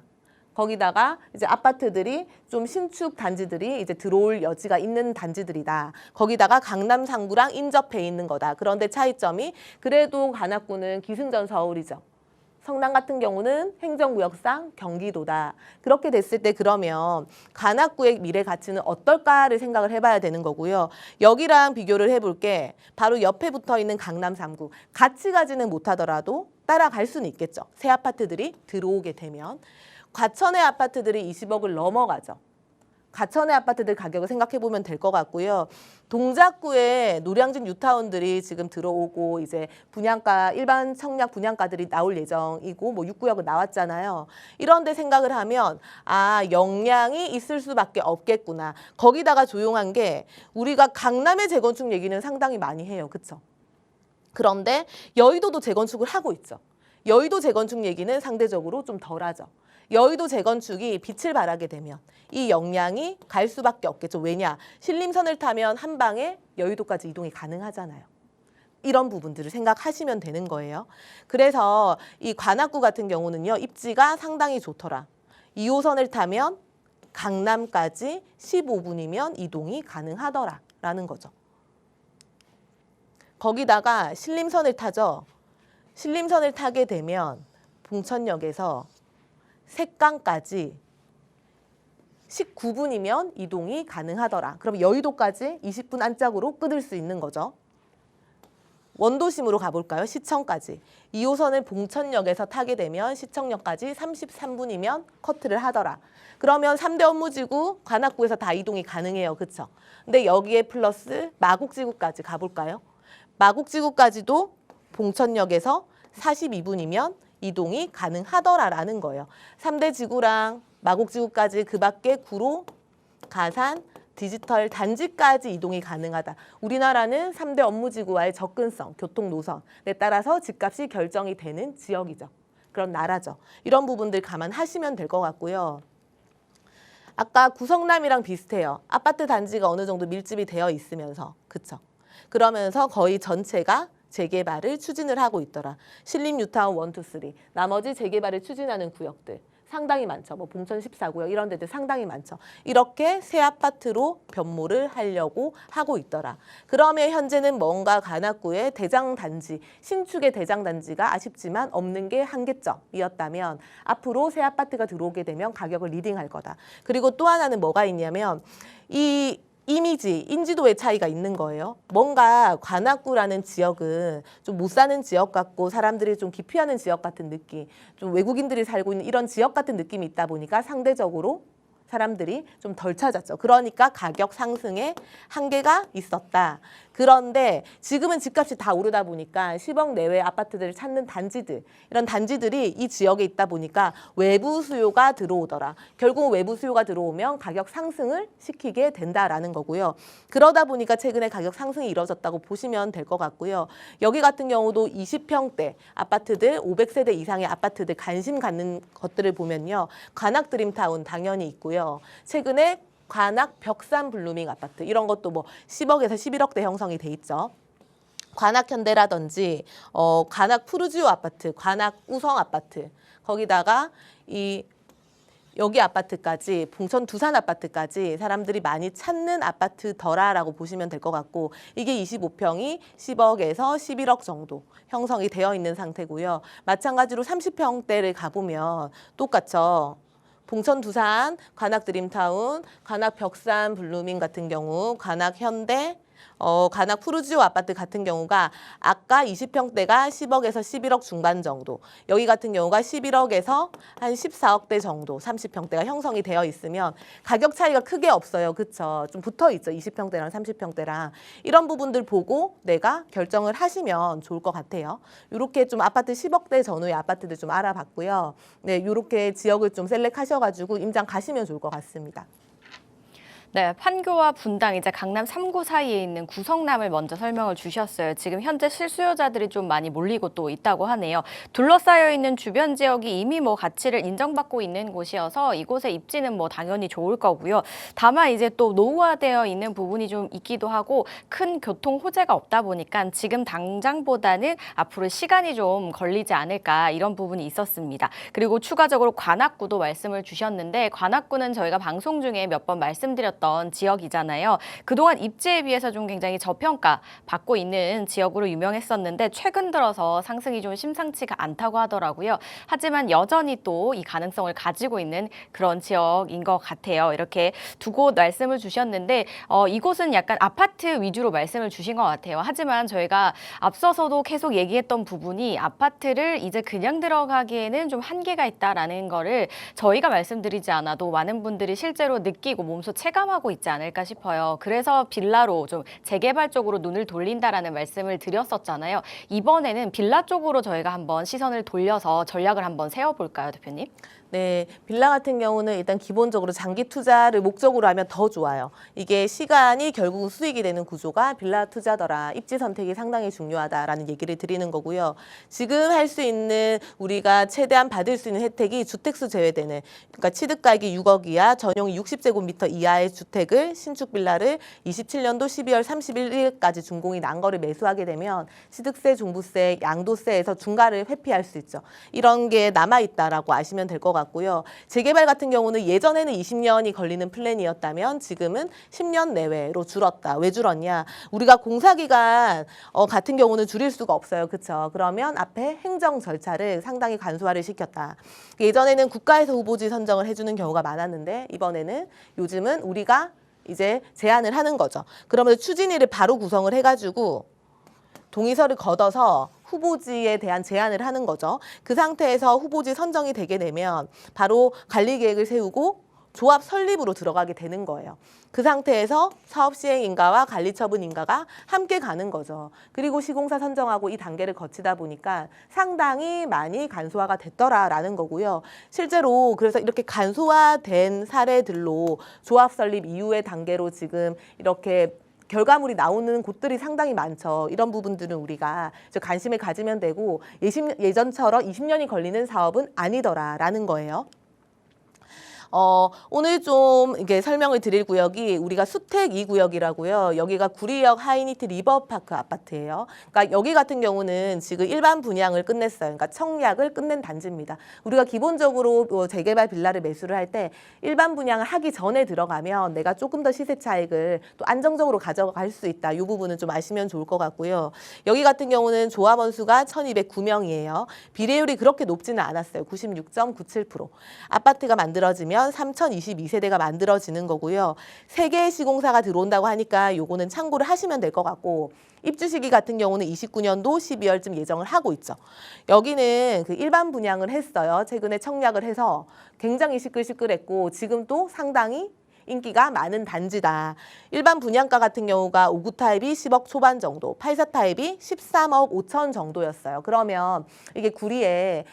거기다가 이제 아파트들이 좀 신축 단지들이 이제 들어올 여지가 있는 단지들이다. 거기다가 강남 3구랑 인접해 있는 거다. 그런데 차이점이 그래도 관악구는 기승전 서울이죠. 성남 같은 경우는 행정구역상 경기도다. 그렇게 됐을 때 그러면 관악구의 미래 가치는 어떨까를 생각을 해봐야 되는 거고요. 여기랑 비교를 해볼게 바로 옆에 붙어 있는 강남 3구. 같이 가지는 못하더라도 따라갈 수는 있겠죠. 새 아파트들이 들어오게 되면. 과천의 아파트들이 20억을 넘어가죠. 과천의 아파트들 가격을 생각해 보면 될 것 같고요. 동작구에 노량진 뉴타운들이 지금 들어오고 이제 분양가 일반 청약 분양가들이 나올 예정이고 뭐 6구역은 나왔잖아요. 이런 데 생각을 하면 영향이 있을 수밖에 없겠구나. 거기다가 조용한 게 우리가 강남의 재건축 얘기는 상당히 많이 해요. 그렇죠? 그런데 여의도도 재건축을 하고 있죠. 여의도 재건축 얘기는 상대적으로 좀 덜하죠. 여의도 재건축이 빛을 발하게 되면 이 역량이 갈 수밖에 없겠죠. 왜냐? 신림선을 타면 한 방에 여의도까지 이동이 가능하잖아요. 이런 부분들을 생각하시면 되는 거예요. 그래서 이 관악구 같은 경우는요. 입지가 상당히 좋더라. 2호선을 타면 강남까지 15분이면 이동이 가능하더라라는 거죠. 거기다가 신림선을 타죠. 신림선을 타게 되면 봉천역에서 색강까지 19분이면 이동이 가능하더라. 그럼 여의도까지 20분 안짝으로 끊을 수 있는 거죠. 원도심으로 가볼까요? 시청까지. 2호선을 봉천역에서 타게 되면 시청역까지 33분이면 커트를 하더라. 그러면 3대 업무지구 관악구에서 다 이동이 가능해요. 그렇죠? 근데 여기에 플러스 마곡지구까지 가볼까요? 마곡지구까지도 봉천역에서 42분이면 이동이 가능하더라라는 거예요. 3대 지구랑 마곡지구까지 그 밖에 구로, 가산, 디지털 단지까지 이동이 가능하다. 우리나라는 3대 업무지구와의 접근성, 교통 노선에 따라서 집값이 결정이 되는 지역이죠. 그런 나라죠. 이런 부분들 감안하시면 될 것 같고요. 아까 구성남이랑 비슷해요. 아파트 단지가 어느 정도 밀집이 되어 있으면서. 그쵸? 그러면서 거의 전체가 재개발을 추진을 하고 있더라. 신림 뉴타운 1, 2, 3. 나머지 재개발을 추진하는 구역들 상당히 많죠. 뭐 봉천 14구역 이런 데들 상당히 많죠. 이렇게 새 아파트로 변모를 하려고 하고 있더라. 그러면 현재는 뭔가 관악구의 대장단지, 신축의 대장단지가 아쉽지만 없는 게 한계점이었다면 앞으로 새 아파트가 들어오게 되면 가격을 리딩할 거다. 그리고 또 하나는 뭐가 있냐면 이 이미지, 인지도의 차이가 있는 거예요. 뭔가 관악구라는 지역은 좀 못 사는 지역 같고 사람들이 좀 기피하는 지역 같은 느낌, 좀 외국인들이 살고 있는 이런 지역 같은 느낌이 있다 보니까 상대적으로 사람들이 좀 덜 찾았죠. 그러니까 가격 상승에 한계가 있었다. 그런데 지금은 집값이 다 오르다 보니까 10억 내외 아파트들을 찾는 단지들, 이런 단지들이 이 지역에 있다 보니까 외부 수요가 들어오더라. 결국 외부 수요가 들어오면 가격 상승을 시키게 된다라는 거고요. 그러다 보니까 최근에 가격 상승이 이뤄졌다고 보시면 될 것 같고요. 여기 같은 경우도 20평대 아파트들, 500세대 이상의 아파트들 관심 갖는 것들을 보면요. 관악 드림타운 당연히 있고요. 최근에 관악 벽산 블루밍 아파트 이런 것도 뭐 10억에서 11억대 형성이 돼 있죠. 관악 현대라든지 관악 푸르지오 아파트, 관악 우성 아파트 거기다가 여기 아파트까지 봉천 두산 아파트까지 사람들이 많이 찾는 아파트더라라고 보시면 될 것 같고 이게 25평이 10억에서 11억 정도 형성이 되어 있는 상태고요. 마찬가지로 30평대를 가보면 똑같죠. 봉천 두산, 관악 드림타운, 관악 벽산 블루밍 같은 경우, 관악 현대, 관악 푸르지오 아파트 같은 경우가 아까 20평대가 10억에서 11억 중반 정도, 여기 같은 경우가 11억에서 한 14억대 정도 30평대가 형성이 되어 있으면 가격 차이가 크게 없어요. 그쵸? 좀 붙어 있죠. 20평대랑 30평대랑. 이런 부분들 보고 내가 결정을 하시면 좋을 것 같아요. 이렇게 좀 아파트 10억대 전후의 아파트들 좀 알아봤고요. 네, 이렇게 지역을 좀 셀렉하셔가지고 임장 가시면 좋을 것 같습니다. 네, 판교와 분당 이제 강남 3구 사이에 있는 구성남을 먼저 설명을 주셨어요. 지금 현재 실수요자들이 좀 많이 몰리고 또 있다고 하네요. 둘러싸여 있는 주변 지역이 이미 뭐 가치를 인정받고 있는 곳이어서 이곳에 입지는 뭐 당연히 좋을 거고요. 다만 이제 또 노후화되어 있는 부분이 좀 있기도 하고 큰 교통 호재가 없다 보니까 지금 당장보다는 앞으로 시간이 좀 걸리지 않을까 이런 부분이 있었습니다. 그리고 추가적으로 관악구도 말씀을 주셨는데 관악구는 저희가 방송 중에 몇 번 말씀드렸던 지역이잖아요. 그동안 입지에 비해서 좀 굉장히 저평가 받고 있는 지역으로 유명했었는데 최근 들어서 상승이 좀 심상치가 않다고 하더라고요. 하지만 여전히 또 이 가능성을 가지고 있는 그런 지역인 것 같아요. 이렇게 두 곳 말씀을 주셨는데 이곳은 약간 아파트 위주로 말씀을 주신 것 같아요. 하지만 저희가 앞서서도 계속 얘기했던 부분이 아파트를 이제 그냥 들어가기에는 좀 한계가 있다라는 거를 저희가 말씀드리지 않아도 많은 분들이 실제로 느끼고 몸소 체감하고 있지 않을까 싶어요. 그래서 빌라로 좀 재개발 쪽으로 눈을 돌린다라는 말씀을 드렸었잖아요. 이번에는 빌라 쪽으로 저희가 한번 시선을 돌려서 전략을 한번 세워볼까요, 대표님? 네, 빌라 같은 경우는 일단 기본적으로 장기 투자를 목적으로 하면 더 좋아요. 이게 시간이 결국은 수익이 되는 구조가 빌라 투자더라. 입지 선택이 상당히 중요하다라는 얘기를 드리는 거고요. 지금 할 수 있는 우리가 최대한 받을 수 있는 혜택이 주택수 제외되는, 그러니까 취득가액이 6억 이하, 전용이 60제곱미터 이하의 주택을 신축 빌라를 27년도 12월 31일까지 준공이 난 거를 매수하게 되면 취득세, 종부세, 양도세에서 중과를 회피할 수 있죠. 이런 게 남아있다라고 아시면 될 것 같고요. 재개발 같은 경우는 예전에는 20년이 걸리는 플랜이었다면 지금은 10년 내외로 줄었다. 왜 줄었냐? 우리가 공사기간 같은 경우는 줄일 수가 없어요. 그렇죠? 그러면 앞에 행정 절차를 상당히 간소화를 시켰다. 예전에는 국가에서 후보지 선정을 해주는 경우가 많았는데 이번에는 요즘은 우리가 이제 제안을 하는 거죠. 그러면 추진위를 바로 구성을 해가지고 동의서를 걷어서 후보지에 대한 제안을 하는 거죠. 그 상태에서 후보지 선정이 되게 되면 바로 관리 계획을 세우고 조합 설립으로 들어가게 되는 거예요. 그 상태에서 사업 시행 인가와 관리 처분 인가가 함께 가는 거죠. 그리고 시공사 선정하고 이 단계를 거치다 보니까 상당히 많이 간소화가 됐더라라는 거고요. 실제로 그래서 이렇게 간소화된 사례들로 조합 설립 이후의 단계로 지금 이렇게 결과물이 나오는 곳들이 상당히 많죠. 이런 부분들은 우리가 관심을 가지면 되고 예전처럼 20년이 걸리는 사업은 아니더라라는 거예요. 오늘 좀 이게 설명을 드릴 구역이 우리가 수택 2구역이라고요. 여기가 구리역 하이니트 리버파크 아파트예요. 그러니까 여기 같은 경우는 지금 일반 분양을 끝냈어요. 그러니까 청약을 끝낸 단지입니다. 우리가 기본적으로 재개발 빌라를 매수를 할 때 일반 분양을 하기 전에 들어가면 내가 조금 더 시세 차익을 또 안정적으로 가져갈 수 있다. 이 부분은 좀 아시면 좋을 것 같고요. 여기 같은 경우는 조합원 수가 1,209명이에요. 비례율이 그렇게 높지는 않았어요. 96.97%. 아파트가 만들어지면 3,022세대가 만들어지는 거고요. 3개의 시공사가 들어온다고 하니까 요거는 참고를 하시면 될 것 같고 입주 시기 같은 경우는 29년도 12월쯤 예정을 하고 있죠. 여기는 그 일반 분양을 했어요. 최근에 청약을 해서 굉장히 시끌시끌했고 지금 또 상당히 인기가 많은 단지다. 일반 분양가 같은 경우가 5구 타입이 10억 초반 정도, 84 타입이 13억 5천 정도였어요. 그러면 이게 구리에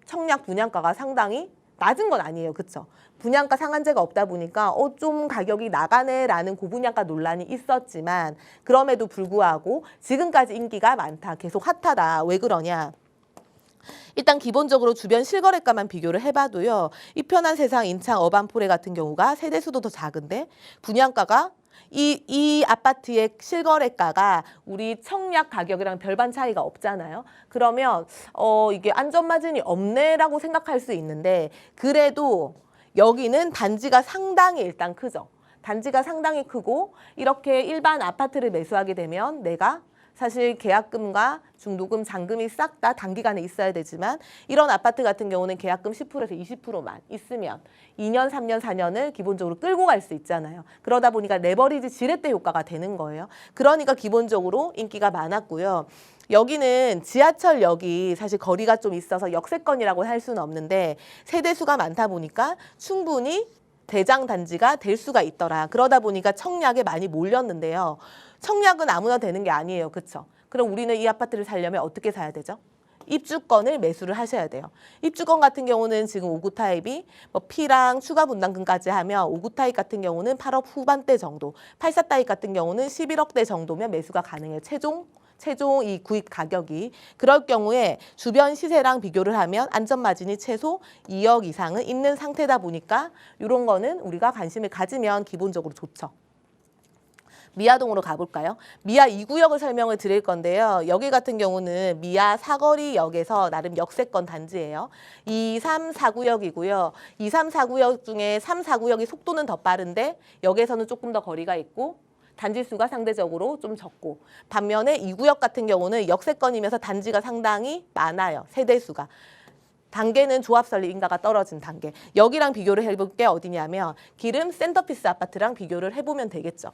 청약 분양가가 상당히 낮은 건 아니에요. 그렇죠? 분양가 상한제가 없다 보니까 좀 가격이 나가네라는 고분양가 논란이 있었지만 그럼에도 불구하고 지금까지 인기가 많다. 계속 핫하다. 왜 그러냐? 일단 기본적으로 주변 실거래가만 비교를 해봐도요. 이 편한 세상 인창 어반포레 같은 경우가 세대수도 더 작은데 분양가가 이 아파트의 실거래가가 우리 청약 가격이랑 별반 차이가 없잖아요. 그러면 이게 안전마진이 없네라고 생각할 수 있는데 그래도 여기는 단지가 상당히 일단 크죠. 단지가 상당히 크고 이렇게 일반 아파트를 매수하게 되면 내가 사실 계약금과 중도금, 잔금이 싹 다 단기간에 있어야 되지만 이런 아파트 같은 경우는 계약금 10%에서 20%만 있으면 2년, 3년, 4년을 기본적으로 끌고 갈 수 있잖아요. 그러다 보니까 레버리지 지렛대 효과가 되는 거예요. 그러니까 기본적으로 인기가 많았고요. 여기는 지하철역이 사실 거리가 좀 있어서 역세권이라고 할 수는 없는데 세대수가 많다 보니까 충분히 대장 단지가 될 수가 있더라. 그러다 보니까 청약에 많이 몰렸는데요. 청약은 아무나 되는 게 아니에요. 그렇죠? 그럼 우리는 이 아파트를 살려면 어떻게 사야 되죠? 입주권을 매수를 하셔야 돼요. 입주권 같은 경우는 지금 5구 타입이 뭐 P랑 추가 분담금까지 하면 5구 타입 같은 경우는 8억 후반대 정도, 84 타입 같은 경우는 11억대 정도면 매수가 가능해요. 최종 이 구입 가격이. 그럴 경우에 주변 시세랑 비교를 하면 안전 마진이 최소 2억 이상은 있는 상태다 보니까 이런 거는 우리가 관심을 가지면 기본적으로 좋죠. 미아동으로 가볼까요? 미아 2구역을 설명을 드릴 건데요. 여기 같은 경우는 미아 사거리역에서 나름 역세권 단지예요. 2, 3, 4구역이고요. 2, 3, 4구역 중에 3, 4구역이 속도는 더 빠른데 역에서는 조금 더 거리가 있고 단지 수가 상대적으로 좀 적고 반면에 2구역 같은 경우는 역세권이면서 단지가 상당히 많아요. 세대 수가. 단계는 조합 설립 인가가 떨어진 단계. 여기랑 비교를 해볼 게 어디냐면 기름 센터피스 아파트랑 비교를 해보면 되겠죠.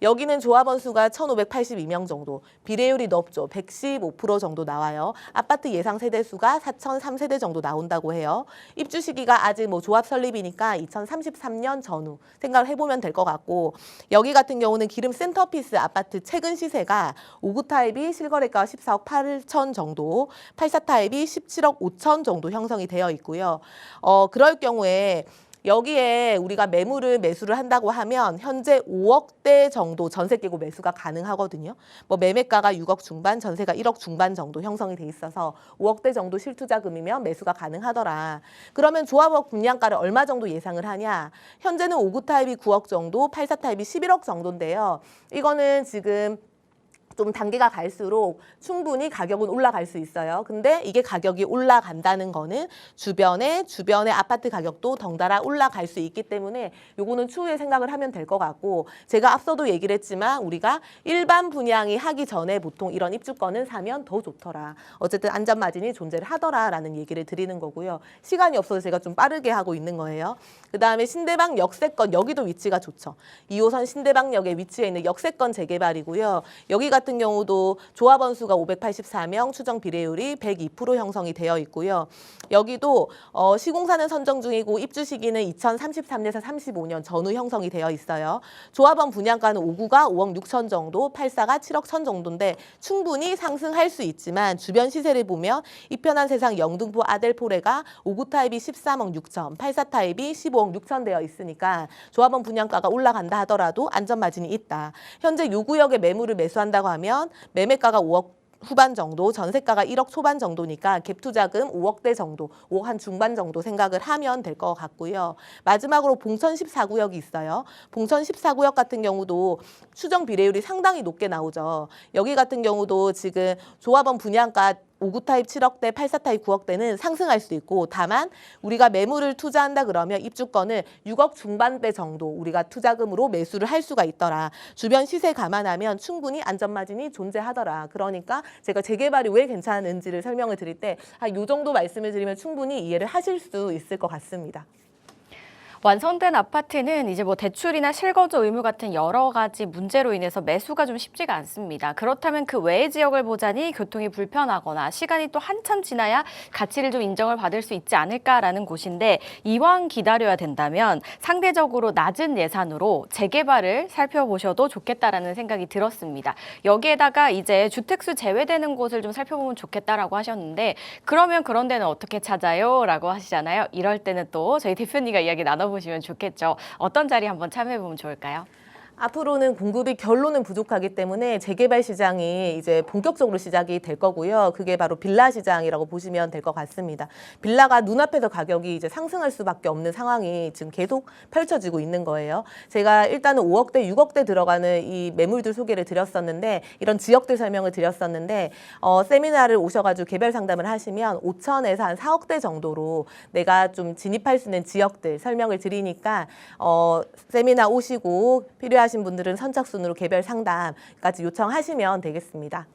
여기는 조합원 수가 1,582명 정도, 비례율이 높죠. 115% 정도 나와요. 아파트 예상 세대 수가 4,003세대 정도 나온다고 해요. 입주 시기가 아직 뭐 조합 설립이니까 2033년 전후 생각을 해보면 될 것 같고 여기 같은 경우는 기름 센터피스 아파트 최근 시세가 5구 타입이 실거래가 14억 8천 정도, 84 타입이 17억 5천 정도 형성이 되어 있고요. 그럴 경우에 여기에 우리가 매수를 한다고 하면 현재 5억대 정도 전세 끼고 매수가 가능하거든요. 뭐 매매가가 6억 중반, 전세가 1억 중반 정도 형성이 돼 있어서 5억대 정도 실투자금이면 매수가 가능하더라. 그러면 조합원 분양가를 얼마 정도 예상을 하냐? 현재는 5구 타입이 9억 정도, 84 타입이 11억 정도인데요. 이거는 지금 좀 단계가 갈수록 충분히 가격은 올라갈 수 있어요. 근데 이게 가격이 올라간다는 거는 주변에 아파트 가격도 덩달아 올라갈 수 있기 때문에 요거는 추후에 생각을 하면 될 것 같고 제가 앞서도 얘기를 했지만 우리가 일반 분양이 하기 전에 보통 이런 입주권을 사면 더 좋더라. 어쨌든 안전 마진이 존재를 하더라라는 얘기를 드리는 거고요. 시간이 없어서 제가 좀 빠르게 하고 있는 거예요. 그다음에 신대방 역세권 여기도 위치가 좋죠. 2호선 신대방역에 위치해 있는 역세권 재개발이고요. 여기 같은 경우도 조합원 수가 584명, 추정 비례율이 102% 형성이 되어 있고요. 여기도 시공사는 선정 중이고 입주 시기는 2033년에서 35년 전후 형성이 되어 있어요. 조합원 분양가는 5구가 5억 6천 정도, 84가 7억 천 정도인데 충분히 상승할 수 있지만 주변 시세를 보면 이편한 세상 영등포 아델포레가 5구 타입이 13억 6천, 84 타입이 15억 6천 되어 있으니까 조합원 분양가가 올라간다 하더라도 안전 마진이 있다. 현재 요 구역에 매물을 매수한다고 하면 매매가가 5억 후반 정도, 전세가가 1억 초반 정도니까 갭 투자금 5억대 정도, 5억 한 중반 정도 생각을 하면 될 것 같고요. 마지막으로 봉천 14구역이 있어요. 봉천 14구역 같은 경우도 추정 비례율이 상당히 높게 나오죠. 여기 같은 경우도 지금 조합원 분양가 5구 타입 7억대, 84 타입 9억대는 상승할 수 있고 다만 우리가 매물을 투자한다 그러면 입주권을 6억 중반대 정도 우리가 투자금으로 매수를 할 수가 있더라. 주변 시세 감안하면 충분히 안전마진이 존재하더라. 그러니까 제가 재개발이 왜 괜찮은지를 설명을 드릴 때 이 정도 말씀을 드리면 충분히 이해를 하실 수 있을 것 같습니다. 완성된 아파트는 이제 뭐 대출이나 실거주 의무 같은 여러 가지 문제로 인해서 매수가 좀 쉽지가 않습니다. 그렇다면 그 외의 지역을 보자니 교통이 불편하거나 시간이 또 한참 지나야 가치를 좀 인정을 받을 수 있지 않을까라는 곳인데 이왕 기다려야 된다면 상대적으로 낮은 예산으로 재개발을 살펴보셔도 좋겠다라는 생각이 들었습니다. 여기에다가 이제 주택수 제외되는 곳을 좀 살펴보면 좋겠다라고 하셨는데 그러면 그런 데는 어떻게 찾아요? 라고 하시잖아요. 이럴 때는 또 저희 대표님과 이야기 나눠보시면 좋겠죠. 어떤 자리 한번 참여해보면 좋을까요? 앞으로는 공급이 결론은 부족하기 때문에 재개발 시장이 이제 본격적으로 시작이 될 거고요. 그게 바로 빌라 시장이라고 보시면 될 것 같습니다. 빌라가 눈앞에서 가격이 이제 상승할 수밖에 없는 상황이 지금 계속 펼쳐지고 있는 거예요. 제가 일단은 5억대, 6억대 들어가는 이 매물들 소개를 드렸었는데 이런 지역들 설명을 드렸었는데 세미나를 오셔가지고 개별 상담을 하시면 5천에서 한 4억대 정도로 내가 좀 진입할 수 있는 지역들 설명을 드리니까 세미나 오시고 필요하신 분들은 선착순으로 개별 상담까지 요청하시면 되겠습니다.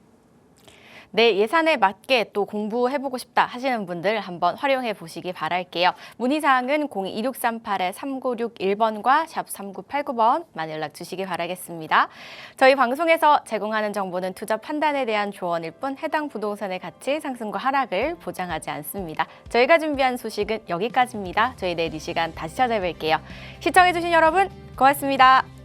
내 예산에 맞게 또 공부해보고 싶다 하시는 분들 한번 활용해 보시기 바랄게요. 문의사항은 022638-3961번과 샵 3989번 많이 연락 주시기 바라겠습니다. 저희 방송에서 제공하는 정보는 투자 판단에 대한 조언일 뿐 해당 부동산의 가치 상승과 하락을 보장하지 않습니다. 저희가 준비한 소식은 여기까지입니다. 저희 내일 이 시간 다시 찾아뵐게요. 시청해주신 여러분 고맙습니다.